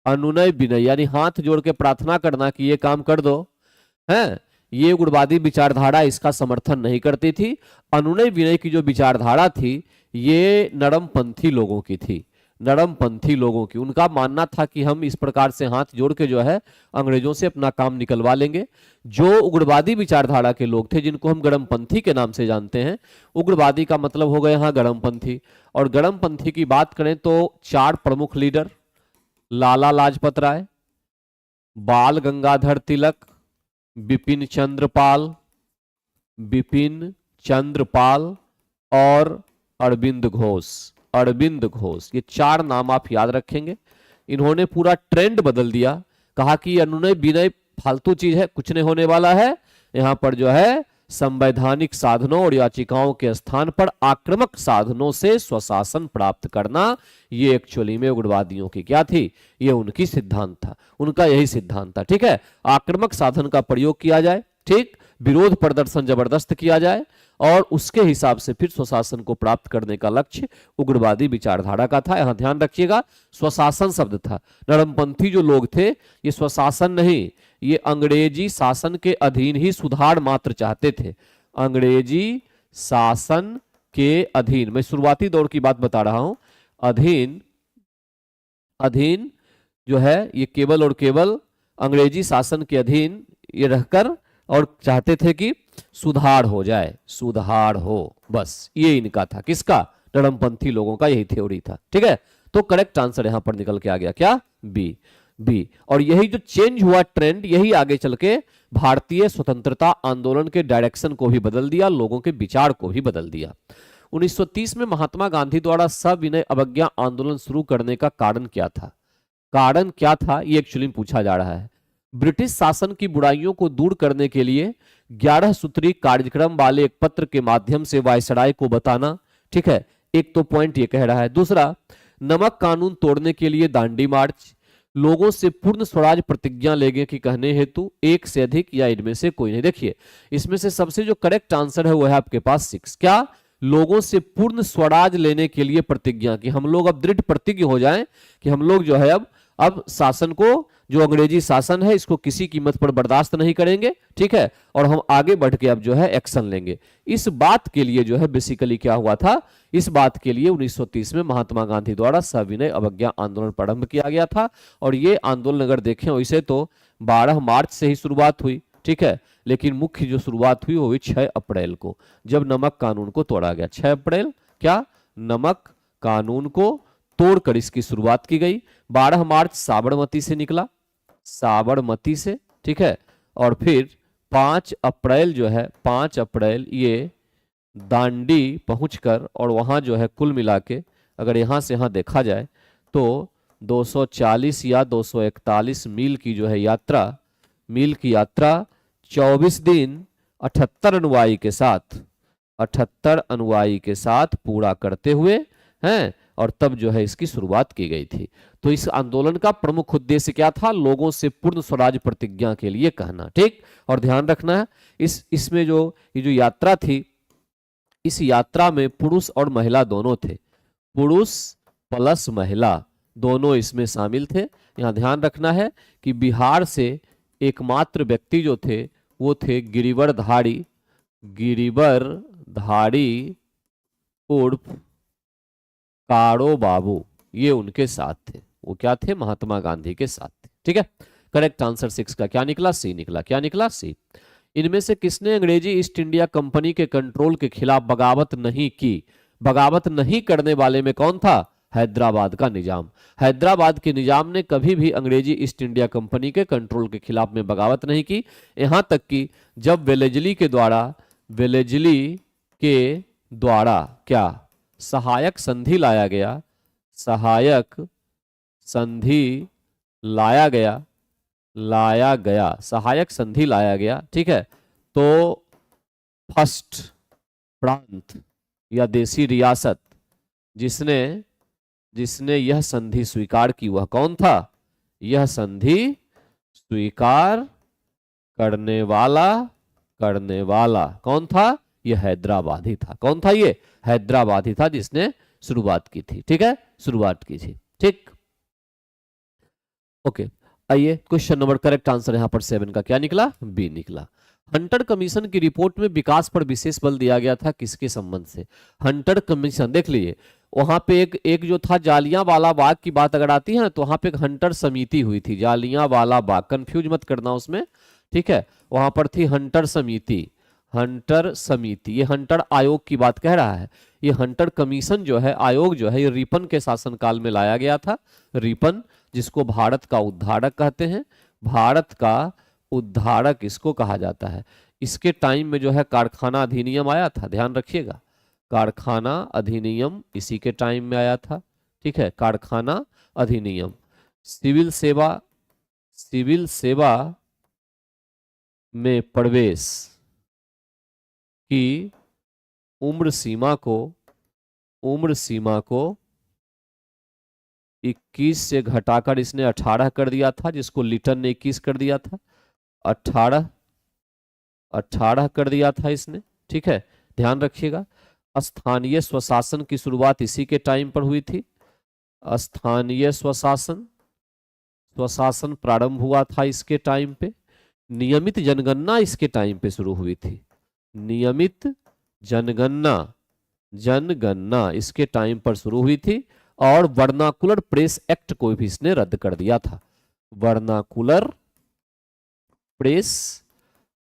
अनुनय विनय यानी हाथ जोड़ के प्रार्थना करना कि ये काम कर दो, है, ये उग्रवादी विचारधारा इसका समर्थन नहीं करती थी। अनुनय विनय की जो विचारधारा थी ये नरमपंथी लोगों की थी, नरमपंथी लोगों की। उनका मानना था कि हम इस प्रकार से हाथ जोड़ के जो है अंग्रेजों से अपना काम निकलवा लेंगे। जो उग्रवादी विचारधारा के लोग थे, जिनको हम गरमपंथी के नाम से जानते हैं, उग्रवादी का मतलब हो गए यहाँ गरमपंथी। और गरमपंथी की बात करें तो 4 प्रमुख लीडर, लाला लाजपत राय, बाल गंगाधर तिलक, बिपिन चंद्र पाल और अरविंद घोष। ये 4 नाम आप याद रखेंगे। इन्होंने पूरा ट्रेंड बदल दिया, कहा कि अनुनय विनय फालतू चीज है, कुछ नहीं होने वाला है। यहां पर जो है संवैधानिक साधनों और याचिकाओं के स्थान पर आक्रामक साधनों से स्वशासन प्राप्त करना, ये एक्चुअली में उग्रवादियों की क्या थी? ये उनकी सिद्धांत था, उनका यही सिद्धांत था। ठीक है, आक्रामक साधन का प्रयोग किया जाए, ठीक, विरोध प्रदर्शन जबरदस्त किया जाए और उसके हिसाब से फिर स्वशासन को प्राप्त करने का लक्ष्य उग्रवादी विचारधारा का था। यहां ध्यान रखिएगा, स्वशासन शब्द था। नरमपंथी जो लोग थे ये स्वशासन नहीं, ये अंग्रेजी शासन के अधीन ही सुधार मात्र चाहते थे, अंग्रेजी शासन के अधीन। मैं शुरुआती दौर की बात बता रहा हूं। अधीन जो है ये केवल और केवल अंग्रेजी शासन के अधीन ये रहकर और चाहते थे कि सुधार हो जाए, सुधार हो, बस ये इनका था। किसका? नरमपंथी लोगों का यही थ्योरी था। ठीक है, तो करेक्ट आंसर यहां पर निकल के आ गया क्या? बी। बी। और यही जो चेंज हुआ ट्रेंड, यही आगे चल के भारतीय स्वतंत्रता आंदोलन के डायरेक्शन को भी बदल दिया, लोगों के विचार को भी बदल दिया। 1930 में महात्मा गांधी द्वारा सविनय अवज्ञा आंदोलन शुरू करने का कारण क्या था? कारण क्या था, ये एक्चुअली पूछा जा रहा है। ब्रिटिश शासन की बुराइयों को दूर करने के लिए 11 सूत्री कार्यक्रम वाले एक पत्र के माध्यम से वायसराय को बताना। ठीक है, एक तो पॉइंट ये कह रहा है। दूसरा, नमक कानून तोड़ने के लिए दांडी मार्च, लोगों से पूर्ण स्वराज प्रतिज्ञा लेंगे कि कहने हेतु एक से अधिक या इनमें से कोई नहीं। देखिए, इसमें से सबसे जो करेक्ट आंसर है वो है आपके पास 6। क्या? लोगों से पूर्ण स्वराज लेने के लिए प्रतिज्ञा, कि हम लोग अब दृढ़ प्रतिज्ञ हो जाएं कि हम लोग जो है अब शासन को, जो अंग्रेजी शासन है, इसको किसी कीमत पर बर्दाश्त नहीं करेंगे। ठीक है, और हम आगे बढ़ के अब जो है एक्शन लेंगे। इस बात के लिए जो है बेसिकली क्या हुआ था, इस बात के लिए 1930 में महात्मा गांधी द्वारा सविनय अवज्ञा आंदोलन प्रारंभ किया गया था। और ये आंदोलन अगर देखें वैसे तो 12 मार्च से ही शुरुआत हुई। ठीक है, लेकिन मुख्य जो शुरुआत हुई वो हुई 6 अप्रैल को, जब नमक कानून को तोड़ा गया। 6 अप्रैल क्या? नमक कानून को तोड़कर इसकी शुरुआत की गई। 12 मार्च साबरमती से निकला, साबरमती से। ठीक है, और फिर 5 अप्रैल जो है, 5 अप्रैल ये दांडी पहुंचकर, और वहां जो है कुल मिला के अगर यहां से यहां देखा जाए तो 240 या 241 मील की जो है यात्रा, मील की यात्रा 24 दिन 78 अनुयायी के साथ, 78 अनुयायी के साथ पूरा करते हुए हैं, और तब जो है इसकी शुरुआत की गई थी। तो इस आंदोलन का प्रमुख उद्देश्य क्या था? लोगों से पूर्ण स्वराज प्रतिज्ञा के लिए कहना। ठीक, और ध्यान रखना है इसमें जो ये जो यात्रा थी, इस यात्रा में पुरुष और महिला दोनों थे, पुरुष प्लस महिला दोनों इसमें शामिल थे। यहां ध्यान रखना है कि बिहार से एकमात्र व्यक्ति जो थे वो थे गिरिवरधारी, गिरिवरधारी उर्फ कारो बाबू, ये उनके साथ थे। वो क्या थे? महात्मा गांधी के साथ थे। ठीक है, करेक्ट आंसर 6 का क्या निकला? सी निकला। क्या निकला? सी। इनमें से किसने अंग्रेजी ईस्ट इंडिया कंपनी के कंट्रोल के खिलाफ बगावत नहीं की? बगावत नहीं करने वाले में कौन था? हैदराबाद का निजाम। हैदराबाद के निजाम ने कभी भी अंग्रेजी ईस्ट इंडिया कंपनी के कंट्रोल के खिलाफ में बगावत नहीं की। यहां तक कि जब वेलेजली के द्वारा क्या सहायक संधि लाया गया, सहायक संधि लाया गया, सहायक संधि लाया गया। ठीक है, तो फर्स्ट प्रांत या देसी रियासत जिसने यह संधि स्वीकार की वह कौन था? यह संधि स्वीकार करने वाला कौन था? यह हैदराबाद ही था। कौन था? ये हैदराबाद ही था जिसने शुरुआत की थी। ठीक है, शुरुआत की थी। ठीक, ओके, आइए क्वेश्चन नंबर, करेक्ट आंसर यहां पर 7 का क्या निकला? बी निकला। हंटर कमीशन की रिपोर्ट में विकास पर विशेष बल दिया गया था, किसके संबंध से? हंटर कमीशन देख लीजिए, वहां पे एक जो था जालियांवाला बाग की बात अगर आती है ना, तो वहां पे एक हंटर समिति हुई थी, जालियांवाला बाग, कंफ्यूज मत करना उसमें। ठीक है, वहां पर थी हंटर समिति, हंटर समिति। ये हंटर आयोग की बात कह रहा है। ये हंटर कमीशन जो है, आयोग जो है, ये रिपन के शासनकाल में लाया गया था। रिपन, जिसको भारत का उद्धारक कहते हैं, भारत का उद्धारक इसको कहा जाता है। इसके टाइम में जो है कारखाना अधिनियम आया था, ध्यान रखिएगा, कारखाना अधिनियम इसी के टाइम में आया था। ठीक है, कारखाना अधिनियम। सिविल सेवा में प्रवेश की उम्र सीमा को 21 से घटाकर इसने 18 कर दिया था, जिसको लिटन ने 21 कर दिया था। 18 कर दिया था इसने। ठीक है, ध्यान रखिएगा। स्थानीय स्वशासन की शुरुआत इसी के टाइम पर हुई थी। स्थानीय स्वशासन प्रारंभ हुआ था इसके टाइम पे। नियमित जनगणना इसके टाइम पे शुरू हुई थी। नियमित जनगणना इसके टाइम पर शुरू हुई थी। और वर्नाकुलर प्रेस एक्ट को भी इसने रद्द कर दिया था। वर्नाकुलर प्रेस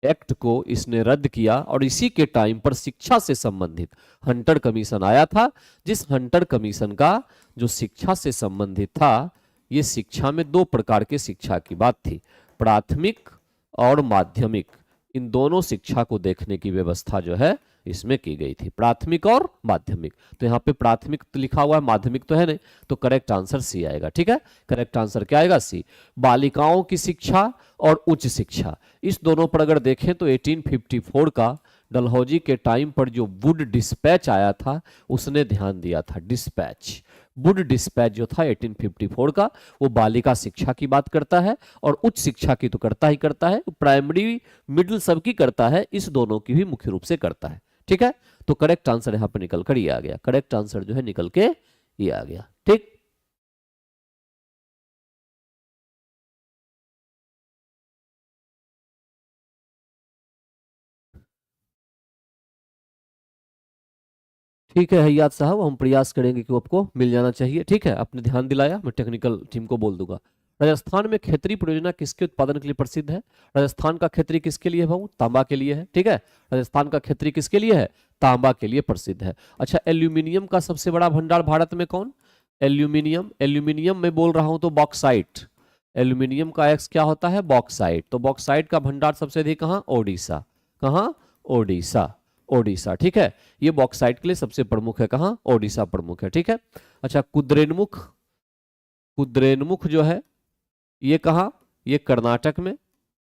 एक्ट को इसने रद्द किया और इसी के टाइम पर शिक्षा से संबंधित हंटर कमीशन आया था, जिस हंटर कमीशन का जो शिक्षा से संबंधित था, ये शिक्षा में दो प्रकार के शिक्षा की बात थी, प्राथमिक और माध्यमिक। इन दोनों शिक्षा को देखने की व्यवस्था जो है इसमें की गई थी, प्राथमिक और माध्यमिक। तो यहाँ पे प्राथमिक तो लिखा हुआ है, माध्यमिक तो है नहीं, तो करेक्ट आंसर सी आएगा। ठीक है, करेक्ट आंसर क्या आएगा? सी। बालिकाओं की शिक्षा और उच्च शिक्षा, इस दोनों पर अगर देखें तो 1854 का डलहौजी के टाइम पर जो वुड डिस्पैच आया था, उसने ध्यान दिया था। डिस्पैच, वुड डिस्पैच जो था 1854 का, वो बालिका शिक्षा की बात करता है और उच्च शिक्षा की तो करता ही करता है, प्राइमरी मिडिल सबकी करता है, इस दोनों की भी मुख्य रूप से करता है। ठीक है, तो करेक्ट आंसर यहां पर निकल कर ये आ गया, करेक्ट आंसर जो है निकल के ये आ गया। ठीक, ठीक है हयात साहब, हम प्रयास करेंगे कि आपको मिल जाना चाहिए। ठीक है, आपने ध्यान दिलाया, मैं टेक्निकल टीम को बोल दूंगा। राजस्थान में खेतरी परियोजना किसके उत्पादन के लिए प्रसिद्ध है? राजस्थान का खेतरी किसके लिए है भाऊ? तांबा के लिए है। ठीक है, राजस्थान का खेतरी किसके लिए है? तांबा के लिए प्रसिद्ध है। अच्छा, एल्यूमिनियम का सबसे बड़ा भंडार भारत में कौन? एल्यूमिनियम, एल्यूमिनियम में बोल रहा हूं तो बॉक्साइट। एल्यूमिनियम का एक्स क्या होता है? बॉक्साइट। तो बॉक्साइट का भंडार सबसे अधिक कहाँ? ओडिशा। कहाँ? ओडिशा, ओडिशा। ठीक है, ये बॉक्साइट के लिए सबसे प्रमुख है, कहाँ? ओडिशा प्रमुख है। ठीक है, अच्छा कुद्रेनमुख, कुद्रेनमुख जो है ये कहाँ? ये कर्नाटक में,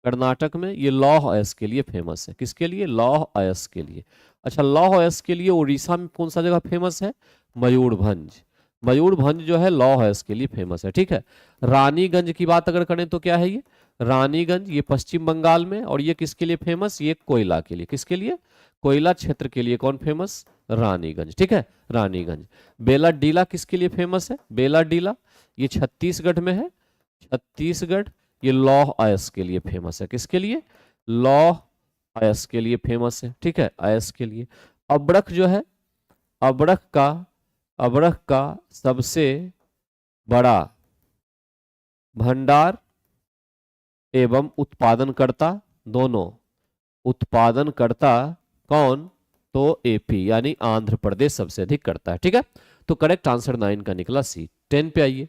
कर्नाटक में। ये लौह अयस्क के लिए फेमस है। किसके लिए? लौह अयस्क के लिए। अच्छा, लौह अयस्क के लिए उड़ीसा में कौन सा जगह फेमस है? मयूरभंज। मयूरभंज जो है लौह अयस्क के लिए फेमस है। ठीक है, रानीगंज की बात अगर करें तो क्या है ये? रानीगंज, ये पश्चिम बंगाल में, और ये किसके लिए फेमस? ये कोयला के लिए। किसके लिए? कोयला क्षेत्र के लिए कौन फेमस? रानीगंज। ठीक है, रानीगंज। बेलाडीला किसके लिए फेमस है? बेलाडीला, ये छत्तीसगढ़ में है, छत्तीसगढ़। ये लौह अयस्क के लिए फेमस है। किसके लिए? लौह अयस्क के लिए फेमस है। ठीक है, अयस्क के लिए। अब्रख जो है, अब्रख का, अब्रख का सबसे बड़ा भंडार एवं उत्पादनकर्ता, दोनों उत्पादनकर्ता कौन? तो एपी यानी आंध्र प्रदेश सबसे अधिक करता है। ठीक है, तो करेक्ट आंसर 9 का निकला सी। 10 पे आइए,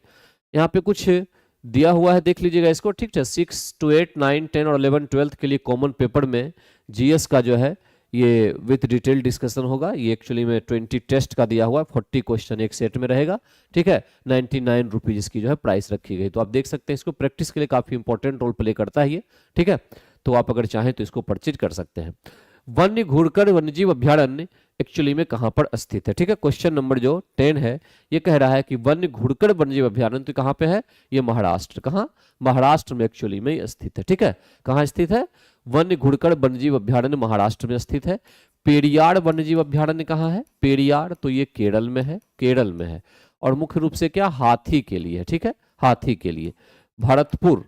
यहाँ पे कुछ दिया हुआ है, देख लीजिएगा इसको। ठीक है, 6 to 8, 9, 10 और 11, 12 के लिए कॉमन पेपर में जीएस का जो है ये विथ डिटेल डिस्कशन होगा। ये एक्चुअली में 20 टेस्ट का दिया हुआ है, 40 क्वेश्चन एक सेट में रहेगा। ठीक है, 99 रुपीज इसकी जो है प्राइस रखी गई। तो आप देख सकते हैं इसको प्रैक्टिस के लिए काफी इंपॉर्टेंट रोल प्ले करता है ये। ठीक है, तो आप अगर चाहें तो इसको परचेज कर सकते हैं। वन्य घुड़कर वन्यजीव अभ्यारण्य एक्चुअली में कहां पर स्थित है? ठीक है, क्वेश्चन नंबर जो 10 है ये कह रहा है कि वन्य घुड़कर वन्यजीव अभ्यारण्य तो कहां पे है? ये महाराष्ट्र। कहां? महाराष्ट्र में एक्चुअली में स्थित है। ठीक है, कहां स्थित है? वन्य घुड़कर वन्यजीव अभ्यारण्य महाराष्ट्र में स्थित है। पेरियार वन्यजीव अभ्यारण्य कहां है? पेरियार तो ये केरल में है, केरल में है, और मुख्य रूप से क्या? हाथी के लिए। ठीक है, हाथी के लिए। भरतपुर,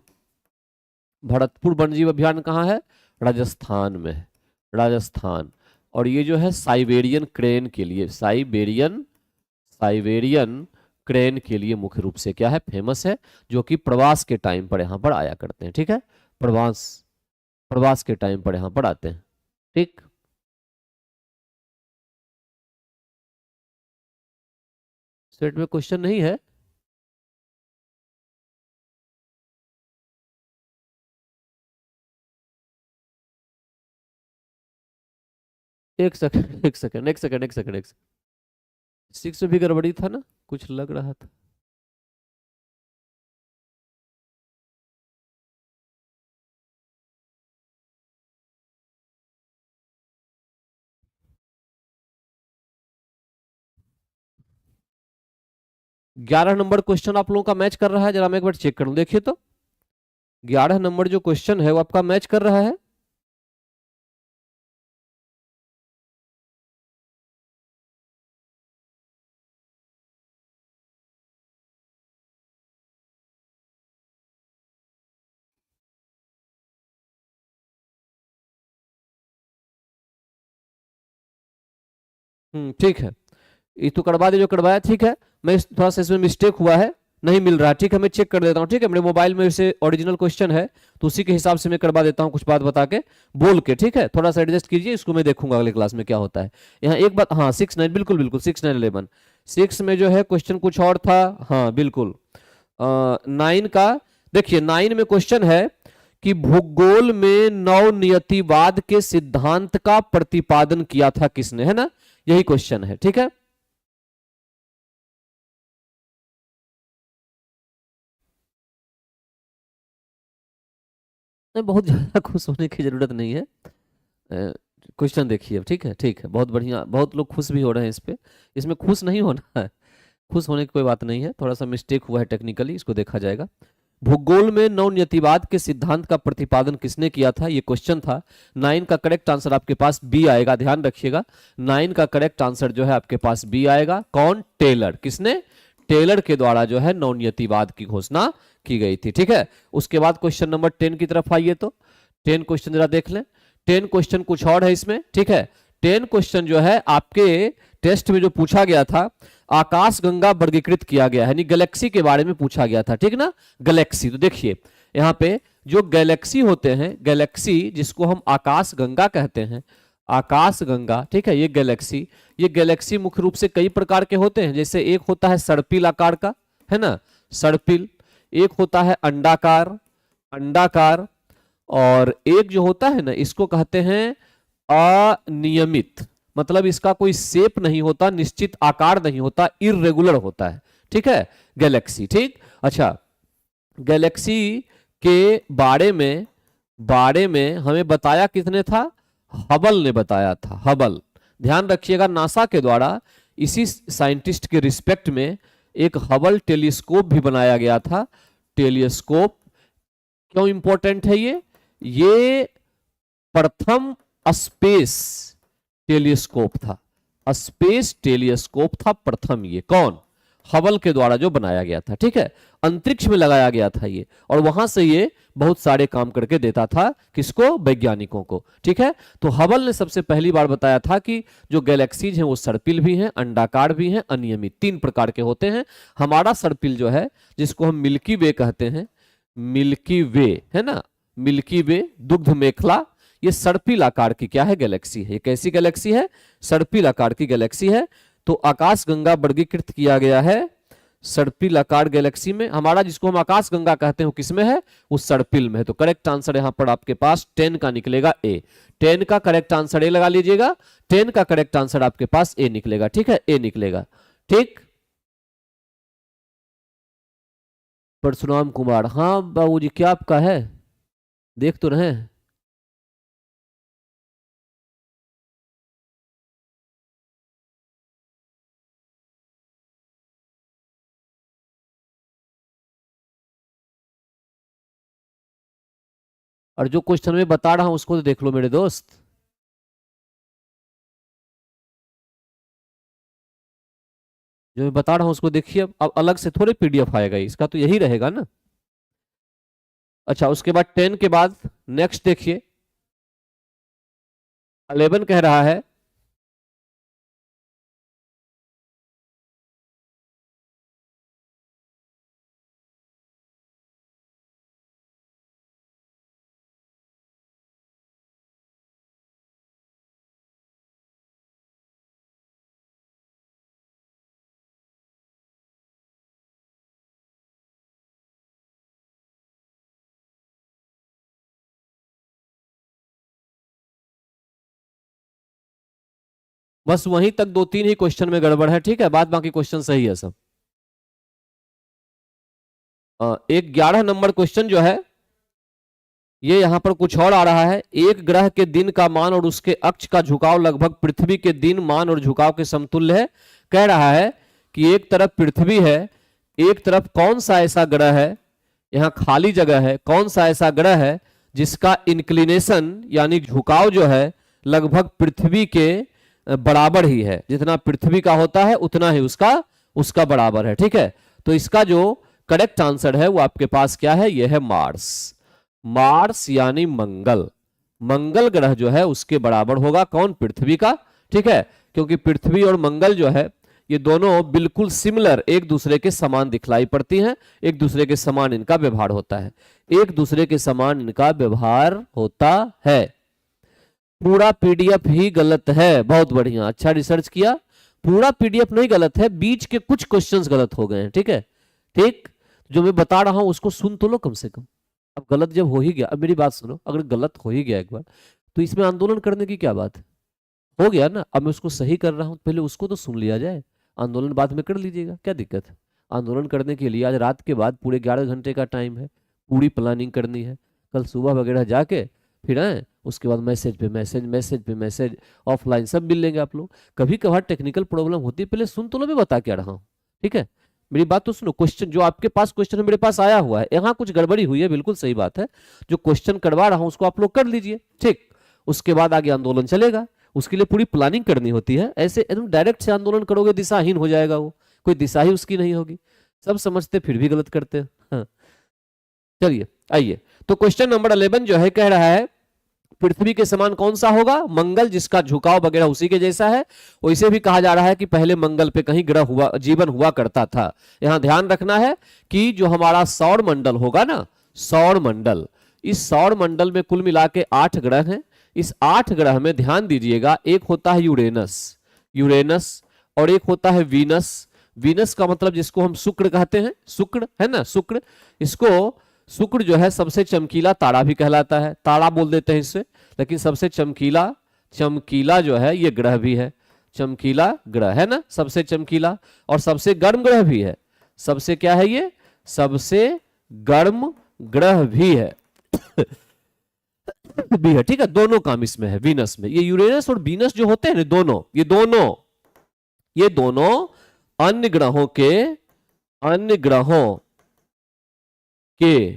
भरतपुर वन्यजीव अभ्यारण्य कहां है? राजस्थान में है, राजस्थान। और ये जो है साइबेरियन क्रेन के लिए, साइबेरियन, साइबेरियन क्रेन के लिए मुख्य रूप से क्या है? फेमस है, जो कि प्रवास के टाइम पर यहां पर आया करते हैं। ठीक है, प्रवास, प्रवास के टाइम पर यहां पर आते हैं। ठीक, सेट में क्वेश्चन नहीं है? एक सेकंड, एक सेकंड, एक सेकंड, एक सेकंड, एक सेकंड। 6 में भी गड़बड़ी था ना, कुछ लग रहा था। ग्यारह नंबर क्वेश्चन आप लोगों का मैच कर रहा है, जरा मैं एक बार चेक करूं, देखिए तो 11 नंबर जो क्वेश्चन है वो आपका मैच कर रहा है। ठीक है, ये तो करवा दे जो करवाया। ठीक है, मैं थोड़ा सा इसमें मिस्टेक हुआ है, नहीं मिल रहा, ठीक है, मैं चेक कर देता हूँ, ठीक है, मेरे मोबाइल में से ओरिजिनल क्वेश्चन है तो उसी के हिसाब से मैं करवा देता हूँ, कुछ बात बता के बोल के, ठीक है, थोड़ा सा एडजस्ट कीजिए, इसको मैं देखूंगा अगले क्लास में क्या होता है। यहाँ एक बात, हाँ 6-9 बिल्कुल बिल्कुल 6-9-11 6 में जो है क्वेश्चन कुछ और था, हाँ बिल्कुल 9 का देखिए, 9 में क्वेश्चन है कि भूगोल में नवनियतिवाद के सिद्धांत का प्रतिपादन किया था किसने, है ना, यही क्वेश्चन है, ठीक है। बहुत ज्यादा खुश होने की जरूरत नहीं है, क्वेश्चन देखिए अब, ठीक है, ठीक है, बहुत बढ़िया, बहुत लोग खुश भी हो रहे हैं इस पे, इसमें खुश नहीं होना है, खुश होने की कोई बात नहीं है, थोड़ा सा मिस्टेक हुआ है टेक्निकली, इसको देखा जाएगा। भूगोल में नवनियतिवाद के सिद्धांत का प्रतिपादन किसने किया था, ये क्वेश्चन था। 9 का करेक्ट आंसर आपके पास बी आएगा, ध्यान रखिएगा, 9 का करेक्ट आंसर जो है आपके पास बी आएगा। कौन, टेलर, किसने, टेलर के द्वारा जो है नवनियतिवाद की घोषणा की गई थी, ठीक है। उसके बाद क्वेश्चन नंबर 10 की तरफ आइए, तो 10 क्वेश्चन जरा देख लें। 10 क्वेश्चन कुछ और है इसमें, ठीक है। 10 क्वेश्चन जो है आपके टेस्ट में जो पूछा गया था, आकाश गंगा वर्गीकृत किया गया है, यानी गैलेक्सी के बारे में पूछा गया था, ठीक ना, गैलेक्सी। तो देखिए यहाँ पे जो गैलेक्सी होते हैं, गैलेक्सी जिसको हम आकाश गंगा कहते हैं, आकाश गंगा, ठीक है, ये गैलेक्सी मुख्य रूप से कई प्रकार के होते हैं, जैसे एक होता है सर्पिल आकार का, है ना, सर्पिल, एक होता है अंडाकार, अंडाकार, और एक जो होता है ना, इसको कहते हैं अनियमित, मतलब इसका कोई शेप नहीं होता, निश्चित आकार नहीं होता, इर्रेगुलर होता है, ठीक है, गैलेक्सी, ठीक। अच्छा, गैलेक्सी के बारे में हमें बताया किसने था, हबल ने बताया था, हबल, ध्यान रखिएगा, नासा के द्वारा इसी साइंटिस्ट के रिस्पेक्ट में एक हबल टेलीस्कोप भी बनाया गया था। टेलीस्कोप क्यों इंपॉर्टेंट है, ये प्रथम स्पेस टेलीस्कोप था, स्पेस टेलीस्कोप था प्रथम, ये कौन, हबल के द्वारा जो बनाया गया था, ठीक है, अंतरिक्ष में लगाया गया था ये, और वहां से ये बहुत सारे काम करके देता था, किसको, वैज्ञानिकों को, ठीक है। तो हबल ने सबसे पहली बार बताया था कि जो गैलेक्सीज हैं वो सर्पिल भी हैं, अंडाकार भी हैं, अनियमित, 3 प्रकार के होते हैं। हमारा सर्पिल जो है, जिसको हम मिल्की वे कहते हैं, मिल्की वे, है ना, मिल्की वे, दुग्ध मेखला, ये सर्पिल आकार की क्या है, गैलेक्सी है। ये कैसी गैलेक्सी है, सर्पिल आकार की गैलेक्सी है। तो आकाश गंगा वर्गीकृत किया गया है सर्पिल आकार गैलेक्सी में। हमारा जिसको हम आकाश गंगा कहते हैं किसमें है, वो सर्पिल में है। तो करेक्ट आंसर यहां पर आपके पास 10 का निकलेगा ए। 10 का करेक्ट आंसर ए लगा लीजिएगा, 10 का करेक्ट आंसर आपके पास ए निकलेगा, ठीक है, ए निकलेगा, ठीक। परशुराम कुमार, हाँ बाबूजी क्या आपका है, देख तो रहे हैं। और जो क्वेश्चन में बता रहा हूं उसको तो देख लो मेरे दोस्त। जो मैं बता रहा हूं उसको देखिए, अब अलग से थोड़े पीडीएफ आएगा, इसका तो यही रहेगा ना। अच्छा, उसके बाद 10 के बाद नेक्स्ट देखिए 11 कह रहा है बस वहीं तक 2-3 ही क्वेश्चन में गड़बड़ है, ठीक है, बाद बाकी क्वेश्चन सही है सब। एक 11 नंबर क्वेश्चन जो है ये यहां पर कुछ और आ रहा है। एक ग्रह के दिन का मान और उसके अक्ष का झुकाव लगभग पृथ्वी के दिन मान और झुकाव के समतुल्य है। कह रहा है कि एक तरफ पृथ्वी है, एक तरफ कौन सा ऐसा ग्रह है, यहां खाली जगह है, कौन सा ऐसा ग्रह है जिसका इंक्लिनेशन यानी झुकाव जो है लगभग पृथ्वी के बराबर ही है, जितना पृथ्वी का होता है उतना ही उसका बराबर है, ठीक है। तो इसका जो करेक्ट आंसर है वो आपके पास क्या है, यह है मार्स। मार्स यानी मंगल, मंगल ग्रह जो है उसके बराबर होगा कौन, पृथ्वी का, ठीक है। क्योंकि पृथ्वी और मंगल जो है ये दोनों बिल्कुल सिमिलर, एक दूसरे के समान दिखलाई पड़ती हैं, एक दूसरे के समान इनका व्यवहार होता है, एक दूसरे के समान इनका व्यवहार होता है। पूरा पीडीएफ ही गलत है, बहुत बढ़िया, अच्छा रिसर्च किया। पूरा पीडीएफ नहीं गलत है, बीच के कुछ क्वेश्चंस गलत हो गए हैं, ठीक है, ठीक। जो मैं बता रहा हूं उसको सुन तो लो कम से कम। अब गलत जब हो ही गया, अब मेरी बात सुनो, अगर गलत हो ही गया एक बार तो इसमें आंदोलन करने की क्या बात है, हो गया ना। अब मैं उसको सही कर रहा हूं, पहले उसको तो सुन लिया जाए, आंदोलन बाद में कर लीजिएगा, क्या दिक्कत है। आंदोलन करने के लिए आज रात के बाद पूरे 11 घंटे का टाइम है, पूरी प्लानिंग करनी है, कल सुबह वगैरह जाके फिर आए, उसके बाद मैसेज पे मैसेज, मैसेज पे मैसेज, ऑफलाइन सब मिल लेंगे आप लोग। कभी कभार टेक्निकल प्रॉब्लम होती है, पहले सुन तो लो, मैं बता क्या रहा हूँ, ठीक है। मेरी बात तो सुनो, क्वेश्चन जो आपके पास क्वेश्चन मेरे पास आया हुआ है, यहाँ कुछ गड़बड़ी हुई है, बिल्कुल सही बात है। जो क्वेश्चन करवा रहा हूँ उसको आप लोग कर लीजिए, ठीक। उसके बाद आगे आंदोलन चलेगा, उसके लिए पूरी प्लानिंग करनी होती है। ऐसे एकदम डायरेक्ट से आंदोलन करोगे दिशाहीन हो जाएगा, वो कोई दिशा ही उसकी नहीं होगी। सब समझते फिर भी गलत करते हैं, हाँ। चलिए आइए, तो क्वेश्चन नंबर 11 जो है कह रहा है पृथ्वी के समान कौन सा होगा, मंगल जिसका झुकाव वगैरह उसी के जैसा है। वैसे भी कहा जा रहा है कि पहले मंगल पे कहीं ग्रह हुआ, जीवन हुआ करता था। यहां ध्यान रखना है कि जो हमारा सौर मंडल होगा ना, सौर मंडल, इस सौर मंडल में कुल मिला के 8 ग्रह हैं। इस 8 ग्रह में ध्यान दीजिएगा, एक होता है यूरेनस, यूरेनस, और एक होता है वीनस। वीनस का मतलब जिसको हम शुक्र कहते हैं, शुक्र है ना, शुक्र, इसको शुक्र जो है सबसे चमकीला तारा भी कहलाता है, तारा बोल देते हैं इससे, लेकिन सबसे चमकीला, चमकीला जो है ये ग्रह भी है, चमकीला ग्रह है ना, सबसे चमकीला, और सबसे गर्म ग्रह भी है। सबसे क्या है ये, सबसे गर्म ग्रह भी है भी है, ठीक है। दोनों काम इसमें है, वीनस में। ये यूरेनस और वीनस जो होते हैं ना, दोनों, ये दोनों अन्य ग्रहों के, अन्य ग्रहों के,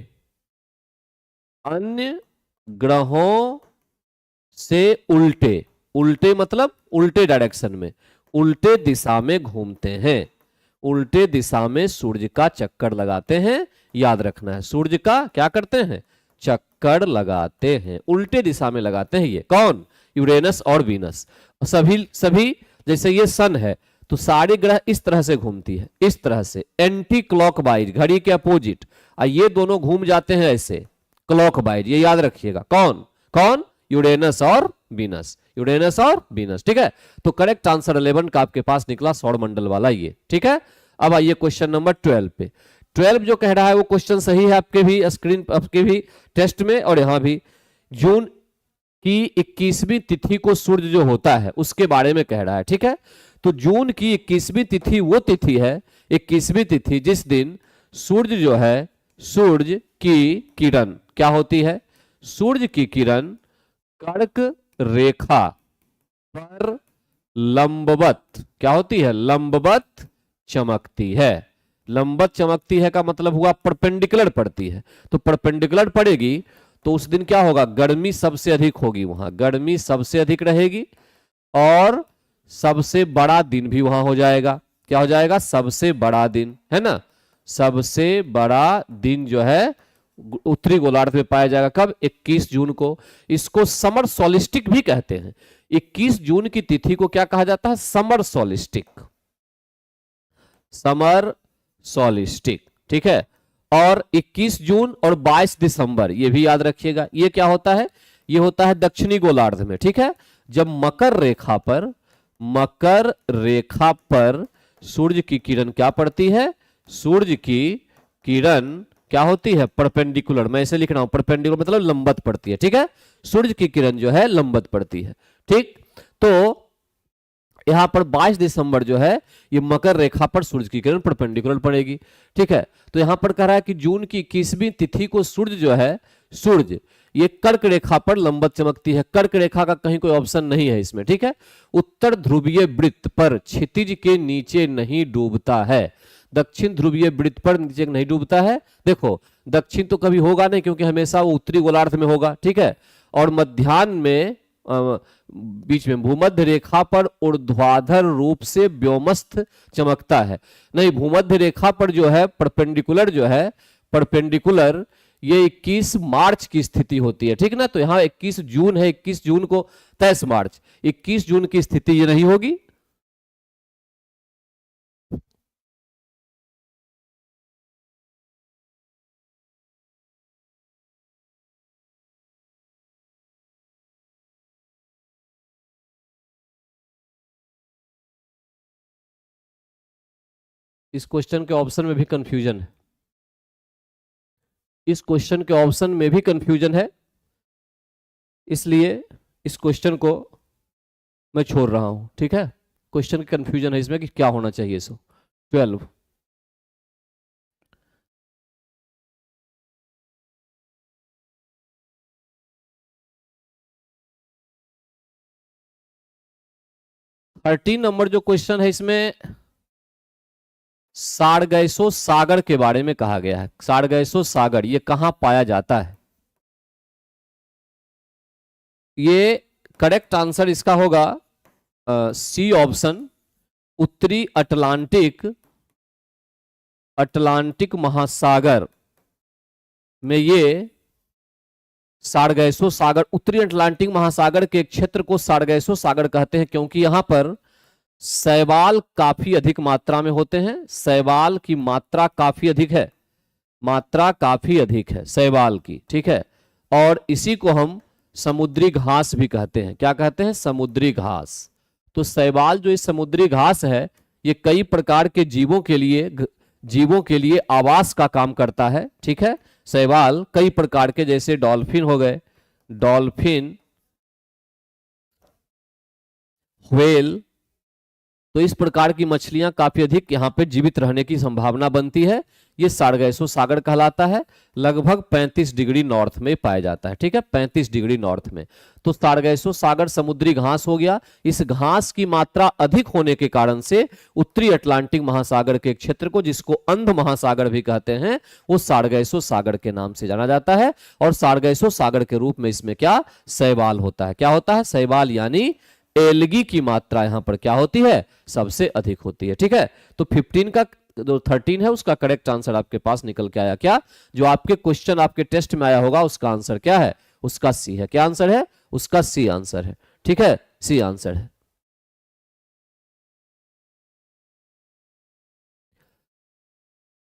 अन्य ग्रहों से उल्टे, उल्टे मतलब उल्टे डायरेक्शन में, उल्टे दिशा में घूमते हैं, उल्टे दिशा में सूर्य का चक्कर लगाते हैं। याद रखना है, सूर्य का क्या करते हैं, चक्कर लगाते हैं, उल्टे दिशा में लगाते हैं। ये कौन, यूरेनस और वीनस। सभी जैसे ये सन है तो सारे ग्रह इस तरह से घूमती है, इस तरह से एंटी क्लॉकवाइज, घड़ी के अपोजिट। ये दोनों घूम जाते हैं ऐसे क्लॉकवाइज, ये याद रखिएगा। कौन कौन, यूरेनस और वीनस, यूरेनस और वीनस, ठीक है। तो करेक्ट आंसर 11 का आपके पास निकला, सौर मंडल वाला ये, ठीक है। अब आइए क्वेश्चन नंबर 12 पे। 12 जो कह रहा है वो क्वेश्चन सही है, आपके भी स्क्रीन, आपके भी टेस्ट में और यहां भी। जून की 21वीं तिथि को सूर्य जो होता है उसके बारे में कह रहा है, ठीक है। तो जून की 21वीं तिथि वो तिथि है, 21वीं तिथि जिस दिन सूर्य जो है, सूर्य की किरण क्या होती है, सूर्य की किरण कर्क रेखा पर लंबवत क्या होती है, लंबवत चमकती है। लंबवत चमकती है का मतलब हुआ परपेंडिकुलर पड़ती है। तो परपेंडिकुलर पड़ेगी तो उस दिन क्या होगा, गर्मी सबसे अधिक होगी, वहां गर्मी सबसे अधिक रहेगी, और सबसे बड़ा दिन भी वहां हो जाएगा। क्या हो जाएगा, सबसे बड़ा दिन, है ना। सबसे बड़ा दिन जो है उत्तरी गोलार्ध में पाया जाएगा, कब, 21 जून को। इसको समर सोलिस्टिक भी कहते हैं। 21 जून की तिथि को क्या कहा जाता है, समर सोलिस्टिक, समर सोलिस्टिक, ठीक है। और 21 जून और 22 दिसंबर ये भी याद रखिएगा। ये क्या होता है, ये होता है दक्षिणी गोलार्ध में, ठीक है। जब मकर रेखा पर, मकर रेखा पर सूर्य की किरण क्या पड़ती है, सूर्य की किरण क्या होती है, परपेंडिकुलर। मैं इसे लिख रहा हूं, परपेंडिकुलर मतलब लंबवत पड़ती है, ठीक है। सूर्य की किरण जो है लंबवत पड़ती है, ठीक। तो यहां पर 22 दिसंबर जो है ये मकर रेखा पर सूर्य की किरण परपेंडिकुलर पड़ेगी, ठीक है। तो यहां पर कह रहा है कि जून की 21वीं तिथि को सूर्य जो है, सूर्य ये कर्क रेखा पर लंबवत चमकती है। कर्क रेखा का कहीं कोई ऑप्शन नहीं है इसमें, ठीक है। उत्तर ध्रुवीय वृत्त पर क्षितिज के नीचे नहीं डूबता है, दक्षिण ध्रुवीय वृत्त पर नीचे नहीं डूबता है। देखो दक्षिण तो कभी होगा नहीं क्योंकि हमेशा वो उत्तरी गोलार्ध में होगा, ठीक है। और मध्याह्न में बीच में भूमध्य रेखा पर ऊर्ध्वाधर रूप से व्योमस्थ चमकता है। नहीं, भूमध्य रेखा पर जो है परपेंडिकुलर, जो है परपेंडिकुलर, ये 21 मार्च की स्थिति होती है, ठीक ना। तो यहां 21 जून है, 21 जून को 23 मार्च, 21 जून की स्थिति ये नहीं होगी, इस क्वेश्चन के ऑप्शन में भी कंफ्यूजन है, इस क्वेश्चन के ऑप्शन में भी कंफ्यूजन है, इसलिए इस क्वेश्चन को मैं छोड़ रहा हूं। ठीक है, क्वेश्चन की कंफ्यूजन है इसमें कि क्या होना चाहिए। सो 12 13 नंबर जो क्वेश्चन है इसमें सारगैसो सागर के बारे में कहा गया है। सारगैसो सागर ये कहां पाया जाता है? ये करेक्ट आंसर इसका होगा सी ऑप्शन, उत्तरी अटलांटिक महासागर में ये सारगैसो सागर, उत्तरी अटलांटिक महासागर के एक क्षेत्र को सारगैसो सागर कहते हैं क्योंकि यहां पर शैवाल काफी अधिक मात्रा में होते हैं। शैवाल की मात्रा काफी अधिक है, मात्रा काफी अधिक है शैवाल की। ठीक है, और इसी को हम समुद्री घास भी कहते हैं। क्या कहते हैं? समुद्री घास। तो शैवाल जो इस समुद्री घास है ये कई प्रकार के जीवों के लिए आवास का काम करता है। ठीक है, शैवाल कई प्रकार के, जैसे डॉल्फिन हो गए, डॉल्फिन, व्हेल, तो इस प्रकार की मछलियां काफी अधिक यहां पे जीवित रहने की संभावना बनती है। ये सारगैसो सागर कहलाता है, लगभग 35 डिग्री नॉर्थ में पाया जाता है। ठीक है, 35 डिग्री नॉर्थ में। तो सारगैसो सागर समुद्री घास हो गया। इस घास की मात्रा अधिक होने के कारण से उत्तरी अटलांटिक महासागर के क्षेत्र को, जिसको अंध महासागर भी कहते हैं, वो सारगैसो सागर के नाम से जाना जाता है। और सारगैसो सागर के रूप में इसमें क्या शैवाल होता है? क्या होता है? शैवाल, यानी एल्गी की मात्रा यहां पर क्या होती है? सबसे अधिक होती है। ठीक है, तो 15 का जो 13 है उसका करेक्ट आंसर आपके पास निकल के आया। क्या? जो आपके क्वेश्चन आपके टेस्ट में आया होगा उसका आंसर क्या है? उसका सी है। क्या आंसर है? उसका सी आंसर है। ठीक है, सी आंसर है।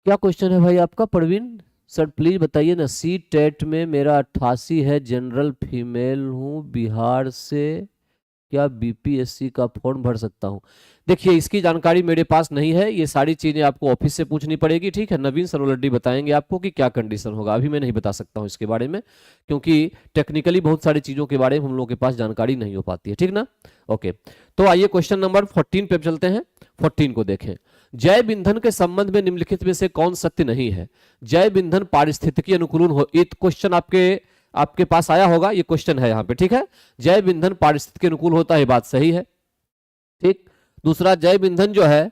क्या क्वेश्चन है भाई आपका प्रवीण सर? प्लीज बताइए ना। सी टेट में मेरा 88 है, जनरल फीमेल हूं, बिहार से, क्या बीपीएससी का फॉर्म भर सकता हूं? देखिए, इसकी जानकारी मेरे पास नहीं है, ये सारी चीजें आपको ऑफिस से पूछनी पड़ेगी। ठीक है, नवीन सरोलड्डी बताएंगे आपको कि क्या कंडीशन होगा। अभी मैं नहीं बता सकता हूं इसके बारे में, क्योंकि टेक्निकली बहुत सारी चीजों के बारे में हम लोगों के पास जानकारी नहीं हो पाती है। ठीक ना? ओके, तो आइए क्वेश्चन नंबर 14 पे चलते हैं। 14 को देखें। जैव ईंधन के संबंध में निम्नलिखित में से कौन सत्य नहीं है? जैव ईंधन पारिस्थितिकी अनुकूल हो, ये क्वेश्चन आपके पास आया होगा, ये क्वेश्चन है यहां पे। ठीक है, जैव ईंधन पारिस्थितिकी अनुकूल होता है, बात सही है। ठीक। दूसरा, जैव ईंधन जो है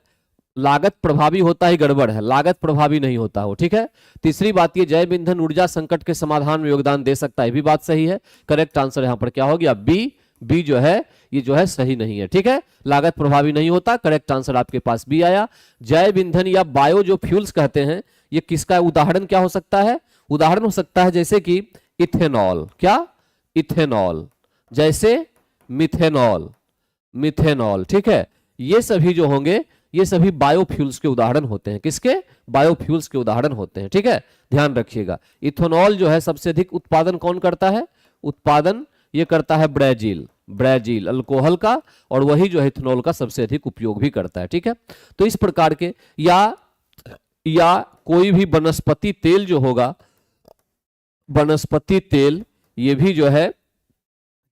लागत प्रभावी होता है, गड़बड़ है, लागत प्रभावी नहीं होता हो। ठीक है। तीसरी बात, ये जैव ईंधन ऊर्जा संकट के समाधान में योगदान दे सकता है, भी बात सही है। करेक्ट आंसर यहां पर क्या हो गया? बी जो है ये जो है सही नहीं है। ठीक है, लागत प्रभावी नहीं होता, करेक्ट आंसर आपके पास बी आया। जैव ईंधन या बायो जो फ्यूल्स कहते हैं, ये किसका उदाहरण क्या हो सकता है? उदाहरण हो सकता है जैसे कि इथेनॉल। क्या? इथेनॉल, जैसे मिथेनॉल। ठीक है, ये सभी जो होंगे ये सभी बायोफ्यूल्स के उदाहरण होते हैं। किसके? बायोफ्यूल्स के उदाहरण होते हैं। ठीक है, ध्यान रखिएगा। इथेनॉल जो है सबसे अधिक उत्पादन कौन करता है? उत्पादन ये करता है ब्राजील अल्कोहल का, और वही जो है इथेनॉल का सबसे अधिक उपयोग भी करता है। ठीक है, तो इस प्रकार के या कोई भी वनस्पति तेल जो होगा, वनस्पति तेल, ये भी जो है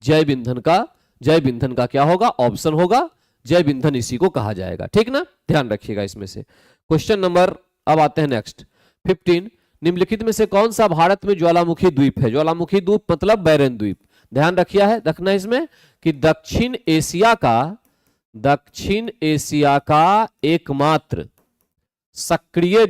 जैव ईंधन का क्या होगा? ऑप्शन होगा। जैव ईंधन इसी को कहा जाएगा। ठीक ना, ध्यान रखिएगा इसमें से। क्वेश्चन नंबर, अब आते हैं नेक्स्ट 15। निम्नलिखित में से कौन सा भारत में ज्वालामुखी द्वीप है? ज्वालामुखी द्वीप मतलब बैरन द्वीप। ध्यान रखना इसमें कि दक्षिण एशिया का एकमात्र सक्रिय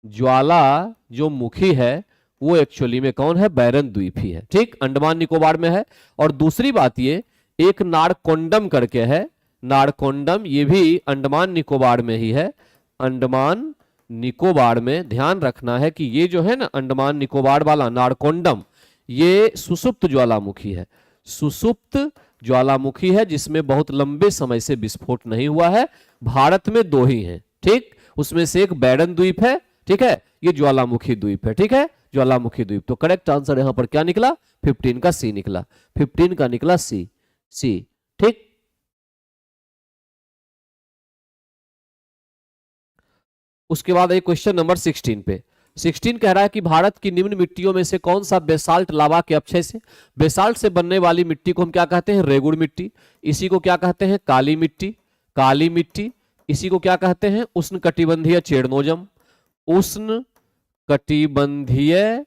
ज्वाला जो मुखी है वो एक्चुअली में कौन है? बैरन द्वीप ही है। ठीक, अंडमान निकोबार में है। और दूसरी बात, ये एक नारकोंडम करके है, नारकोंडम, ये भी अंडमान निकोबार में ही है। अंडमान निकोबार में ध्यान रखना है कि ये जो है ना अंडमान निकोबार वाला नारकोंडम, ये सुसुप्त ज्वालामुखी है। सुसुप्त ज्वालामुखी है जिसमें बहुत लंबे समय से विस्फोट नहीं हुआ है। भारत में 2 ही हैं। ठीक, उसमें से एक बैरन द्वीप है। ठीक है, ये ज्वालामुखी द्वीप है। ठीक है, ज्वालामुखी द्वीप। तो करेक्ट आंसर यहां पर क्या निकला? 15 का सी निकला। 15 का निकला सी। ठीक। उसके बाद एक क्वेश्चन नंबर 16 पे। 16 कह रहा है कि भारत की निम्न मिट्टियों में से कौन सा बेसाल्ट लावा के अपक्षय से, बेसाल्ट से बनने वाली मिट्टी को हम क्या कहते हैं, रेगुड़ मिट्टी। इसी को क्या कहते हैं, काली मिट्टी। काली मिट्टी इसी को क्या कहते हैं, उष्ण कटिबंधीय चेरनोजम। उष्ण कटिबंधीय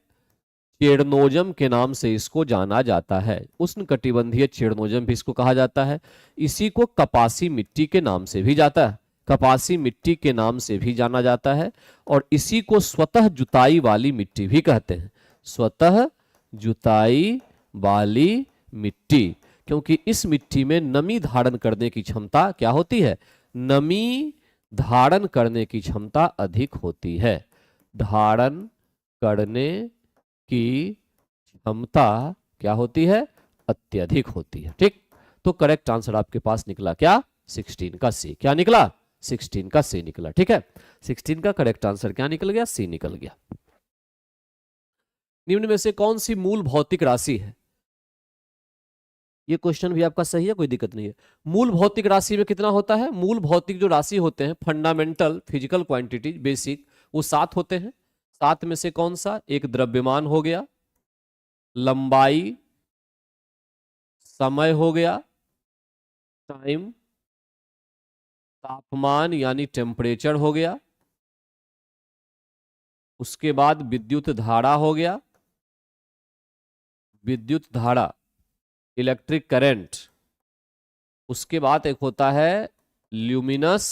चेरनोजम के नाम से इसको जाना जाता है। उष्ण कटिबंधीय चेरनोजम भी इसको कहा जाता है। इसी को कपासी मिट्टी के नाम से भी जाता है, कपासी मिट्टी के नाम से भी जाना जाता है। और इसी को स्वतः जुताई वाली मिट्टी भी कहते हैं, स्वतः जुताई वाली मिट्टी, क्योंकि इस मिट्टी में नमी धारण करने की क्षमता क्या होती है, नमी धारण करने की क्षमता अधिक होती है। धारण करने की क्षमता क्या होती है, अत्यधिक होती है। ठीक, तो करेक्ट आंसर आपके पास निकला क्या, 16 का सी। क्या निकला, 16 का सी निकला। ठीक है, 16 का करेक्ट आंसर क्या निकल गया, सी निकल गया। निम्न में से कौन सी मूल भौतिक राशि है, ये क्वेश्चन भी आपका सही है, कोई दिक्कत नहीं है। मूल भौतिक राशि में कितना होता है, मूल भौतिक जो राशि होते हैं, फंडामेंटल फिजिकल क्वांटिटी बेसिक, वो 7 होते हैं। 7 में से कौन सा, एक द्रव्यमान हो गया, लंबाई, समय हो गया, टाइम, तापमान यानी टेम्परेचर हो गया, उसके बाद विद्युत धारा हो गया, विद्युत धारा इलेक्ट्रिक करंट, उसके बाद एक होता है ल्यूमिनस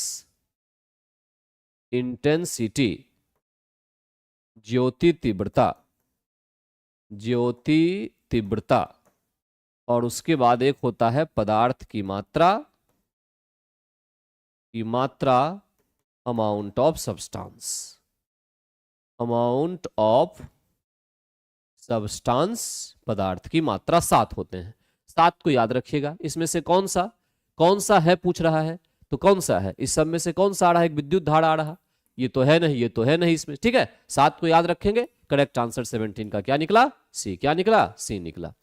इंटेंसिटी, ज्योति तीव्रता, ज्योति तीव्रता, और उसके बाद एक होता है पदार्थ की मात्रा, amount of substance, amount of substance, पदार्थ की मात्रा। 7 होते हैं, 7 को याद रखिएगा। इसमें से कौन सा है पूछ रहा है, तो कौन सा है, इस सब में से कौन सा आ रहा है, एक विद्युत धारा आ रहा, ये तो है नहीं, ये तो है नहीं इसमें। ठीक है, 7 को याद रखेंगे। करेक्ट आंसर 17 का क्या निकला, सी। क्या निकला, सी निकला।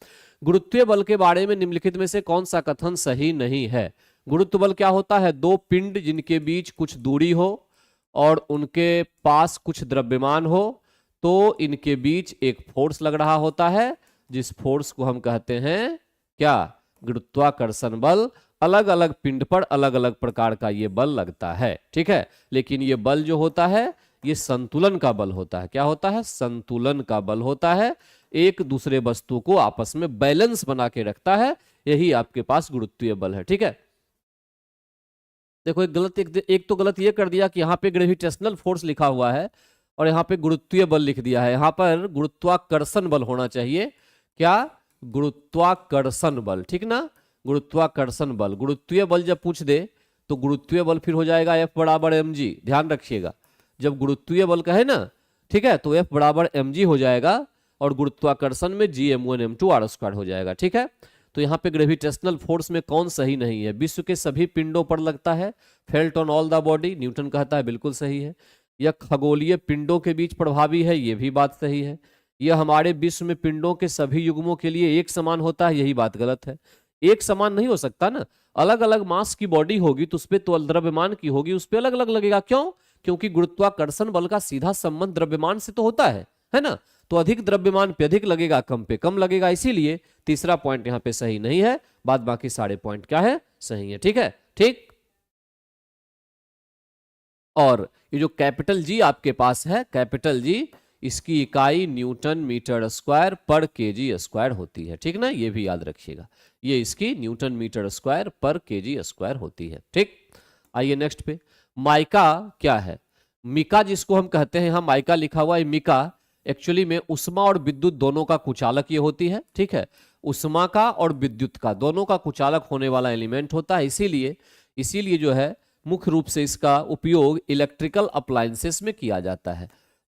गुरुत्वीय बल के बारे में निम्नलिखित में से कौन सा कथन सही नहीं है। गुरुत्व बल क्या होता है, दो पिंड जिनके बीच कुछ दूरी हो और उनके पास कुछ द्रव्यमान हो, तो इनके बीच एक फोर्स लग रहा होता है, जिस फोर्स को हम कहते हैं क्या, गुरुत्वाकर्षण बल। अलग अलग पिंड पर अलग अलग प्रकार का ये बल लगता है। ठीक है, लेकिन ये बल जो होता है ये संतुलन का बल होता है। क्या होता है, संतुलन का बल होता है, एक दूसरे वस्तु को आपस में बैलेंस बना के रखता है, यही आपके पास गुरुत्वीय बल है। ठीक है, देखो एक तो गलत ये कर दिया कि यहाँ पे ग्रेविटेशनल फोर्स लिखा हुआ है और यहाँ पे गुरुत्वीय बल लिख दिया है। यहाँ पर गुरुत्वाकर्षण बल होना चाहिए। क्या, गुरुत्वाकर्षण बल, ठीक ना, गुरुत्वाकर्षण बल। गुरुत्वीय बल जब पूछ दे तो गुरुत्वीय बल फिर हो जाएगा F बराबर mg, ध्यान रखिएगा। जब गुरुत्वीय बल कहे ना, ठीक है, तो F बराबर mg हो जाएगा और गुरुत्वाकर्षण में Gm1m2r² हो जाएगा। ठीक है, तो यहाँ पे ग्रेविटेशनल फोर्स में कौन सही नहीं है, विश्व के सभी पिंडों पर लगता है, felt on all the body, Newton कहता है बिल्कुल सही है। यह खगोलीय पिंडों के बीच प्रभावी है, यह भी बात सही है। यह हमारे विश्व में पिंडों के सभी युग्मों के लिए एक समान होता है, यही बात गलत है। एक समान नहीं हो सकता ना, अलग अलग मास की बॉडी होगी तो उसपे तो द्रव्यमान की होगी, उस पे अलग अलग लगेगा। क्यों, क्योंकि गुरुत्वाकर्षण बल का सीधा संबंध द्रव्यमान से तो होता है ना, तो अधिक द्रव्यमान पे अधिक लगेगा, कम पे कम लगेगा। इसीलिए तीसरा पॉइंट यहाँ पे सही नहीं है, बाद बाकी सारे पॉइंट क्या है, सही है। ठीक है, ठीक। और ये जो कैपिटल जी आपके पास है, कैपिटल जी, इसकी इकाई न्यूटन मीटर स्क्वायर पर केजी स्क्वायर होती है। ठीक ना, ये भी याद रखिएगा, ये इसकी न्यूटन मीटर स्क्वायर पर केजी स्क्वायर होती है। ठीक, आइए नेक्स्ट पे। माइका क्या है, मिका जिसको हम कहते हैं, यहाँ माइका लिखा हुआ है, मिका एक्चुअली में उष्मा और विद्युत दोनों का कुचालक ये होती है। ठीक है, उष्मा का और विद्युत का दोनों का कुचालक होने वाला एलिमेंट होता है। इसीलिए जो है मुख्य रूप से इसका उपयोग इलेक्ट्रिकल अप्लायंसेस में किया जाता है।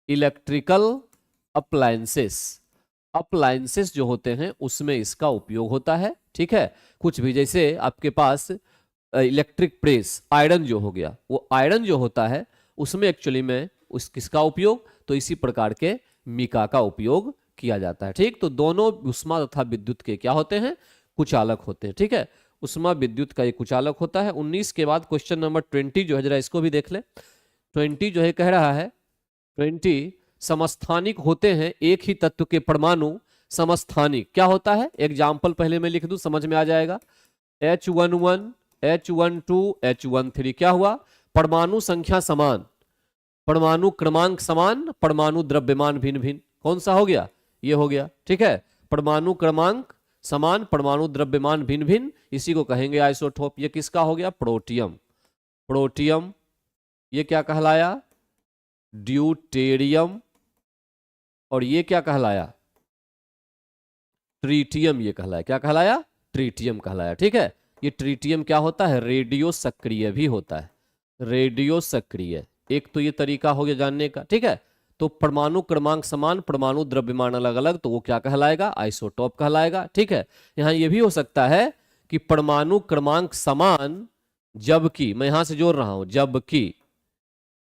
इलेक्ट्रिकल अप्लायंसेस जो होते हैं उसमें इसका उपयोग होता है। ठीक है, कुछ भी, जैसे आपके पास इलेक्ट्रिक प्रेस, आयरन जो हो गया, वो आयरन जो होता है उसमें एक्चुअली में किसका उपयोग, तो इसी प्रकार के मिका का उपयोग किया जाता है। ठीक, तो दोनों उष्मा तथा विद्युत के क्या होते हैं, कुचालक होते हैं। ठीक है, उष्मा विद्युत का एक कुचालक होता है। 19 के बाद क्वेश्चन नंबर 20 जो है, जरा इसको भी देख ले। 20 जो है कह रहा है 20 समस्थानिक होते हैं एक ही तत्व के परमाणु। समस्थानिक क्या होता है, एग्जाम्पल पहले मैं लिख दूं समझ में आ जाएगा। H11 H12 H13 क्या हुआ, परमाणु संख्या समान, परमाणु क्रमांक समान, परमाणु द्रव्यमान भिन्न भिन्न। कौन सा हो गया, ये हो गया। ठीक है, परमाणु क्रमांक समान, परमाणु द्रव्यमान भिन्न भिन्न, इसी को कहेंगे आइसोटोप। ये किसका हो गया, प्रोटियम। प्रोटियम ये क्या कहलाया, ड्यूटेरियम। और ये क्या कहलाया, ट्रीटियम। ये कहलाया, क्या कहलाया, ट्रीटियम कहलाया। ठीक है, ये ट्रीटियम क्या होता है, रेडियो सक्रिय भी होता है, रेडियो सक्रिय। एक तो ये तरीका हो गया जानने का। ठीक है, तो परमाणु क्रमांक समान, परमाणु द्रव्यमान अलग अलग, तो वो क्या कहलाएगा, आइसोटोप कहलाएगा। ठीक है, यहां ये भी हो सकता है कि परमाणु क्रमांक समान जबकि, मैं यहां से जोड़ रहा हूं, जबकि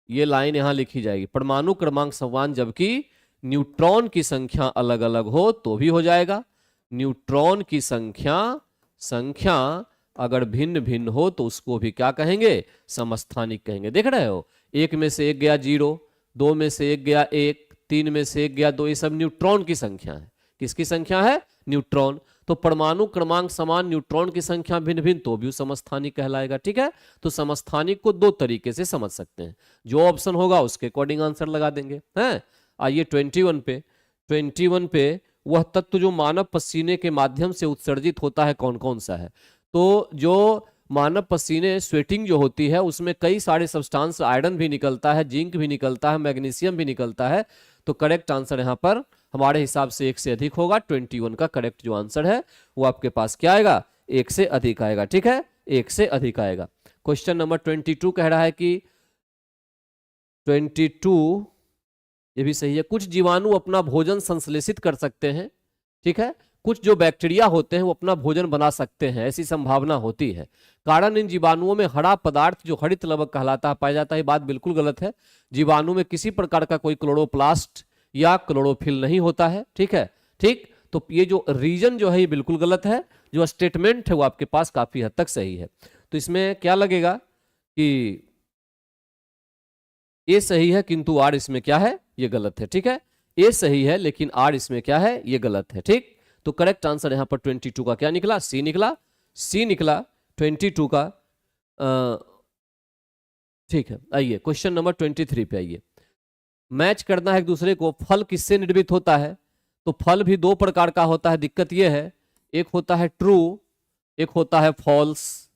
ये लाइन यहां लिखी जाएगी, परमाणु क्रमांक समान जबकि न्यूट्रॉन की संख्या अलग अलग हो तो भी हो जाएगा। न्यूट्रॉन की संख्या अगर भिन्न भिन्न हो तो उसको भी क्या कहेंगे, समस्थानिक कहेंगे। देख रहे हो, एक में से एक गया 0, 2 में से एक गया 1, 3 में से एक गया 2, ये सब न्यूट्रॉन की संख्या है। किसकी संख्या है, न्यूट्रॉन। तो परमाणु क्रमांक समान, न्यूट्रॉन की संख्या भिन्न भिन्न, तो भी समस्थानिक कहलाएगा। ठीक है, तो समस्थानिक को दो तरीके से समझ सकते हैं, जो ऑप्शन होगा उसके अकॉर्डिंग आंसर लगा देंगे। हैं, आइए 21 पे। 21 पे वह तत्व जो मानव पसीने के माध्यम से उत्सर्जित होता है कौन कौन सा है। तो जो मानव पसीने स्वेटिंग जो होती है उसमें कई सारे सब्सटेंस, आयरन भी निकलता है, जिंक भी निकलता है, मैग्नीशियम भी निकलता है। तो करेक्ट आंसर यहाँ पर हमारे हिसाब से 1 से अधिक होगा। 21 का करेक्ट जो आंसर है वो आपके पास क्या आएगा, 1 से अधिक आएगा। ठीक है, 1 से अधिक आएगा। क्वेश्चन नंबर 22 कह रहा है कि 22 ये भी सही है, कुछ जीवाणु अपना भोजन संश्लेषित कर सकते हैं। ठीक है, कुछ जो बैक्टीरिया होते हैं वो अपना भोजन बना सकते हैं, ऐसी संभावना होती है। कारण इन जीवाणुओं में हरा पदार्थ जो हरित लवक कहलाता है पाया जाता है। बात बिल्कुल गलत है, जीवाणु में किसी प्रकार का कोई क्लोरोप्लास्ट या क्लोरोफिल नहीं होता है। ठीक है, ठीक, तो ये जो रीजन जो है ये बिल्कुल गलत है, जो स्टेटमेंट है वो आपके पास काफी हद तक सही है। तो इसमें क्या लगेगा कि ए सही है किंतु आर इसमें क्या है, ये गलत है। ठीक है, ए सही है लेकिन आर इसमें क्या है, ये गलत है। ठीक, तो करेक्ट आंसर यहां पर 22 का क्या निकला, सी निकला। सी निकला 22 का। ठीक है, आइए क्वेश्चन नंबर 23 पे आइए। मैच करना है एक दूसरे को, फल किससे निर्मित होता है। तो फल भी 2 प्रकार का होता है। दिक्कत यह है, एक होता है ट्रू, एक होता है फॉल्स।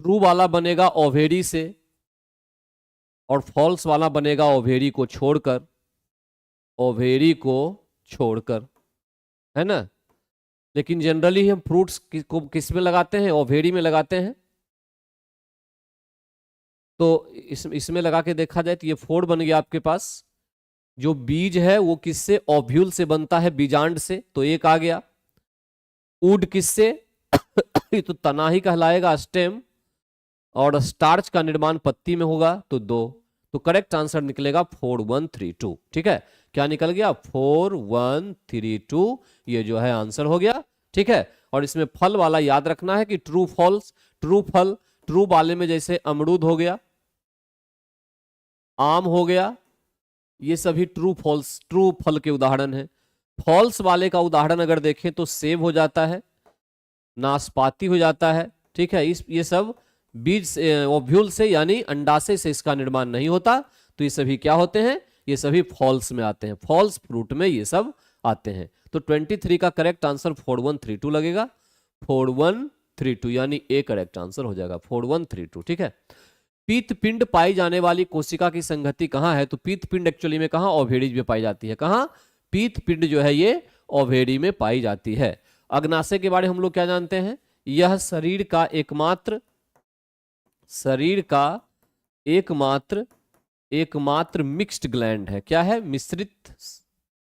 ट्रू वाला बनेगा ओवेरी से और फॉल्स वाला बनेगा ओवेरी को छोड़कर, ओवेरी को छोड़कर, है ना। लेकिन जनरली हम फ्रूट्स को किस में लगाते हैं, ओवेरी में लगाते हैं। तो इसमें लगा के देखा जाए तो ये 4 बन गया आपके पास। जो बीज है वो किससे, ओव्यूल से बनता है, बीजांड से, तो 1 आ गया। वुड किससे ये तो तना ही कहलाएगा, स्टेम। और स्टार्च का निर्माण पत्ती में होगा, तो 2। तो करेक्ट आंसर निकलेगा 4132। ठीक है, क्या निकल गया, 4132, ये जो है आंसर हो गया। ठीक है, और इसमें फल वाला याद रखना है कि ट्रू फॉल्स, ट्रू फल, ट्रू वाले में जैसे अमरूद हो गया, आम हो गया, ये सभी ट्रू फॉल्स, ट्रू फल के उदाहरण है। फॉल्स वाले का उदाहरण अगर देखें तो सेब हो जाता है, नाशपाती हो जाता है। ठीक है, ये सब बीज से, ओव्यूल से यानी अंडाशय से इसका निर्माण नहीं होता। तो ये सभी क्या होते हैं, ये सभी फॉल्स में आते हैं, फॉल्स फ्रूट में ये सब आते हैं। तो 23 का करेक्ट आंसर 4132 लगेगा। 4132 यानी ए करेक्ट आंसर हो जाएगा, 4132। ठीक है, पीत पिंड पाई जाने वाली कोशिका की संगति कहां है। तो पीत पिंड एक्चुअली में कहां, ओवेरी में पाई जाती है। कहां, पीत पिंड जो है ये ओवेरी में पाई जाती है। अग्नाशय के बारे में हम लोग क्या जानते हैं, यह शरीर का एकमात्र मिक्स्ड ग्लैंड है। क्या है, मिश्रित,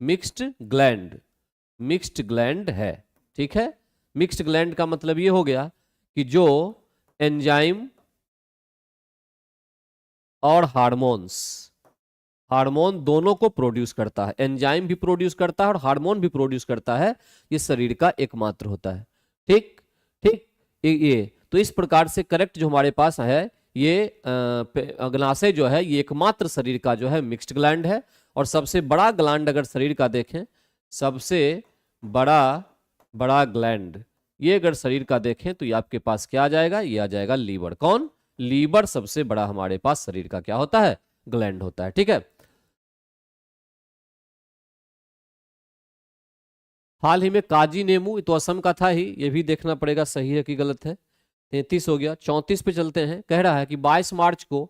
मिक्स्ड ग्लैंड है। ठीक है, मिक्स्ड ग्लैंड का मतलब ये हो गया कि जो एंजाइम और हार्मोन दोनों को प्रोड्यूस करता है, एंजाइम भी प्रोड्यूस करता है और हार्मोन भी प्रोड्यूस करता है, ये शरीर का एकमात्र होता है। ठीक ठीक, ये तो इस प्रकार से करेक्ट जो हमारे पास है ये अग्नाशय जो है ये एकमात्र शरीर का जो है मिक्स्ड ग्लैंड है। और सबसे बड़ा ग्लैंड अगर शरीर का देखें, सबसे बड़ा ग्लैंड ये अगर शरीर का देखें तो ये आपके पास क्या आ जाएगा, ये आ जाएगा लीवर। कौन? लीवर सबसे बड़ा हमारे पास शरीर का क्या होता है, ग्लैंड होता है। ठीक है, हाल ही में काजी नेमू, तो असम का था ही, ये भी देखना पड़ेगा सही है कि गलत है। 33 हो गया। 34 पे चलते हैं। कह रहा है कि 22 मार्च को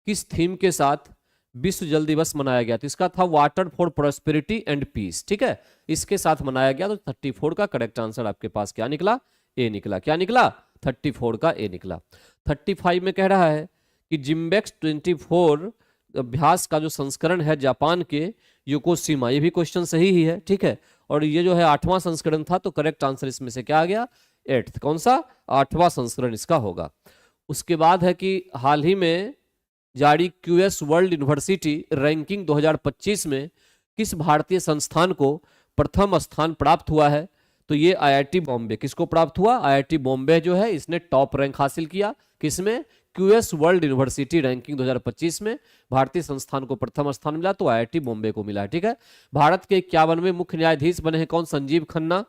किस थीम के साथ विश्व जल दिवस मनाया गया? तो इसका था water for prosperity and peace. ठीक है, इसके साथ मनाया गया। तो 34 का करेक्ट आंसर आपके पास क्या निकला? ए निकला। क्या निकला? 34 का ए निकला। 35 में कह रहा है कि जिम्बेक्स 24 अभ्यास का जो संस्करण है जापान के योकोशिमा, ये भी क्वेश्चन सही ही है। ठीक है, और ये जो है 8वां संस्करण था, तो करेक्ट आंसर इसमें से क्या आ गया? 8th। कौन सा? 8वां संस्करण इसका होगा। उसके बाद है कि हाल ही में जारी क्यूएस वर्ल्ड यूनिवर्सिटी रैंकिंग 2025 में किस भारतीय संस्थान को प्रथम स्थान प्राप्त हुआ है? तो ये आईआईटी बॉम्बे। किसको प्राप्त हुआ? आईआईटी बॉम्बे जो है इसने टॉप रैंक हासिल किया। किसमें? क्यूएस वर्ल्ड यूनिवर्सिटी रैंकिंग 2025 में भारतीय संस्थान को प्रथम स्थान मिला, तो आईआईटी बॉम्बे को मिला है। ठीक है, भारत के 51वें मुख्य न्यायाधीश बने हैं कौन? संजीव खन्ना।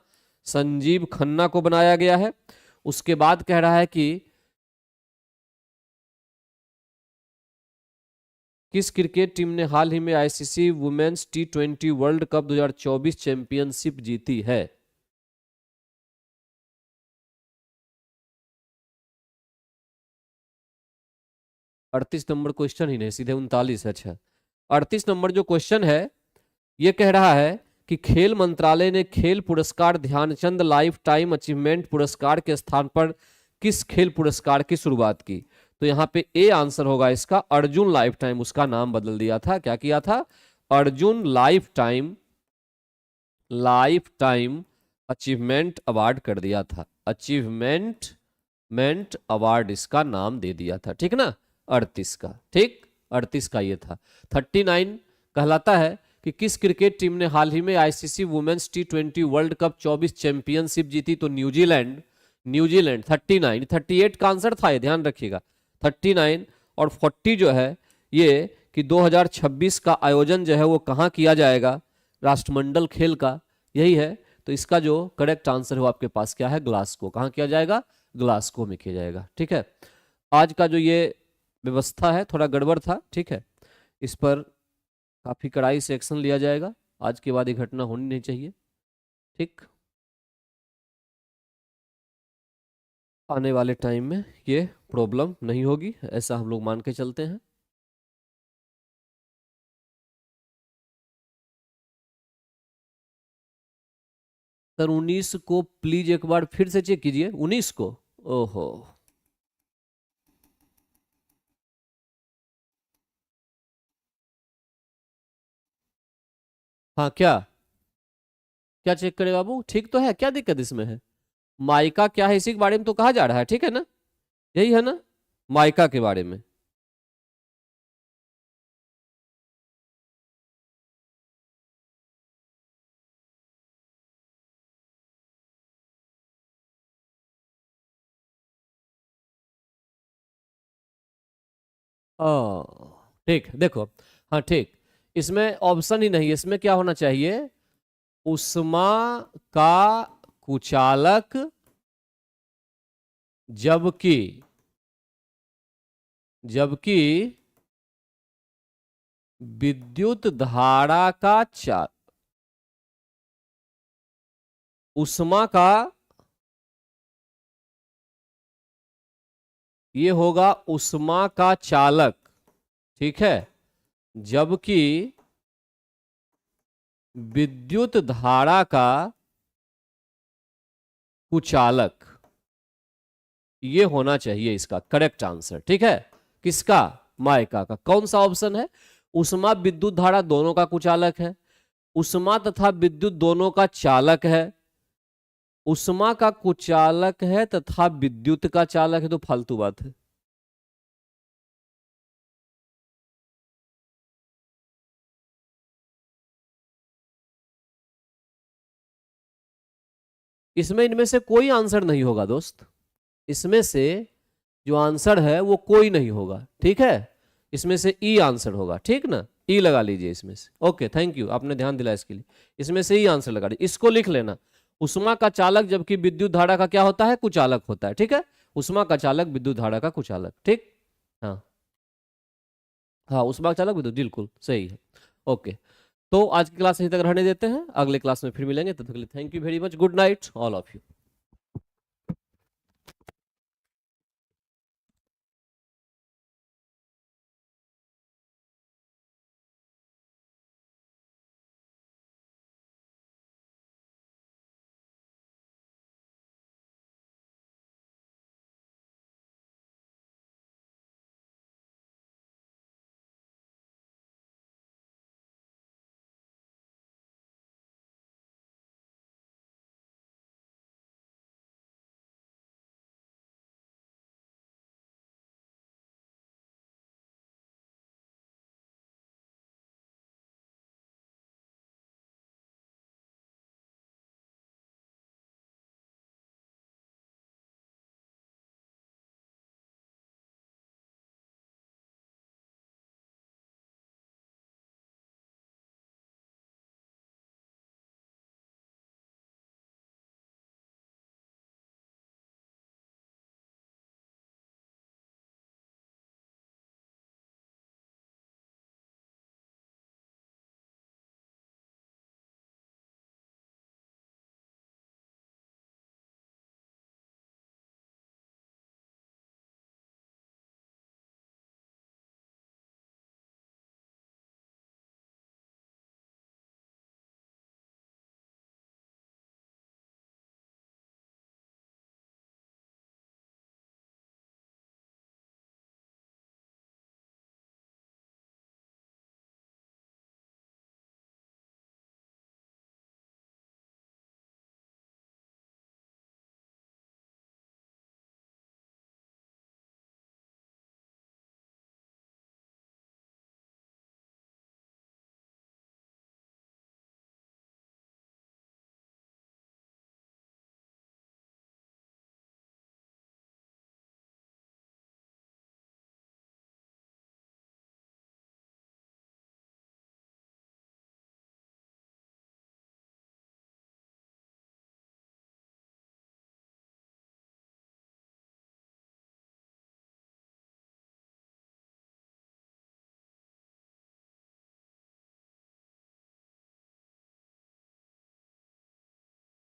संजीव खन्ना को बनाया गया है। उसके बाद कह रहा है कि किस क्रिकेट टीम ने हाल ही में ICC women's T20 world cup 2024 championship जीती है? अड़तीस नंबर क्वेश्चन ही नहीं, सीधे 39। अच्छा, 38 नंबर जो क्वेश्चन है ये कह रहा है कि खेल मंत्रालय ने खेल पुरस्कार ध्यानचंद लाइफ टाइम अचीवमेंट पुरस्कार के स्थान पर किस खेल पुरस्कार की शुरुआत की? तो यहाँ पे ए आंसर होगा इसका, अर्जुन लाइफ टाइम। उसका नाम बदल दिया था। क्या किया था? Arjun life time achievement award कर दिया था। अचीवमेंट अवार्ड इसका नाम दे दिया था। ठीक ना, 38 का। ठीक, 38 का ये था। 39 कहलाता है कि किस क्रिकेट टीम ने हाल ही में ICC women's T20 world cup 24 championship जीती? तो न्यूजीलैंड। 39। 38 का आंसर था, ये ध्यान रखिएगा। 39 और 40 जो है ये कि 2026 का आयोजन जो है वो कहाँ किया जाएगा? राष्ट्रमंडल खेल का, यही है। तो इसका जो करेक्ट आंसर है वो आपके पास क्या है? ग्लासगो। कहाँ किया जाएगा? ग्लासगो में किया जाएगा। ठीक है, आज का जो ये व्यवस्था है थोड़ा गड़बड़ था। ठीक है, इस पर काफी कड़ाई से एक्शन लिया जाएगा। आज के बाद ये घटना होनी नहीं चाहिए। ठीक, आने वाले टाइम में ये प्रॉब्लम नहीं होगी, ऐसा हम लोग मान के चलते हैं। सर 19 को प्लीज एक बार फिर से चेक कीजिए। 19 को, ओहो, हाँ क्या क्या चेक करे बाबू? ठीक तो है, क्या दिक्कत इसमें है? माइका क्या है इसी के बारे में तो कहा जा रहा है। ठीक है ना, यही है ना, माइका के बारे में। ओ ठीक, देखो, हाँ ठीक, इसमें ऑप्शन ही नहीं है। इसमें क्या होना चाहिए? उष्मा का कुचालक जबकि जबकि विद्युत धारा का चालक। उष्मा का ये होगा उष्मा का चालक। ठीक है, जबकि विद्युत धारा का कुचालक, ये होना चाहिए इसका करेक्ट आंसर। ठीक है, किसका? माइका का। कौन सा ऑप्शन है? उष्मा विद्युत धारा दोनों का कुचालक है, उष्मा तथा विद्युत दोनों का चालक है, उष्मा का कुचालक है तथा विद्युत का चालक है, तो फालतू बात है। इसमें इनमें से कोई आंसर नहीं होगा दोस्त। इसमें से जो आंसर है वो कोई नहीं होगा, ठीक है, इसमें से ई आंसर होगा, ठीक ना, ई लगा लीजिए इसमें से। ओके, थैंक यू, आपने ध्यान दिलाया इसके लिए, इसमें से ई आंसर लगा लीजिए, इसको लिख लेना। उष्मा का चालक जबकि विद्युत धारा का क्या होता है, कुचालक होता है, ठीक है, उष्मा का चालक विद्युत धारा का कुचालक, ठीक। हाँ हाँ, उष्मा का चालक विद्युत, बिल्कुल सही है। ओके, तो आज की क्लास यहीं तक रहने देते हैं, अगले क्लास में फिर मिलेंगे, तब तक के लिए thank you very much, good night all of you.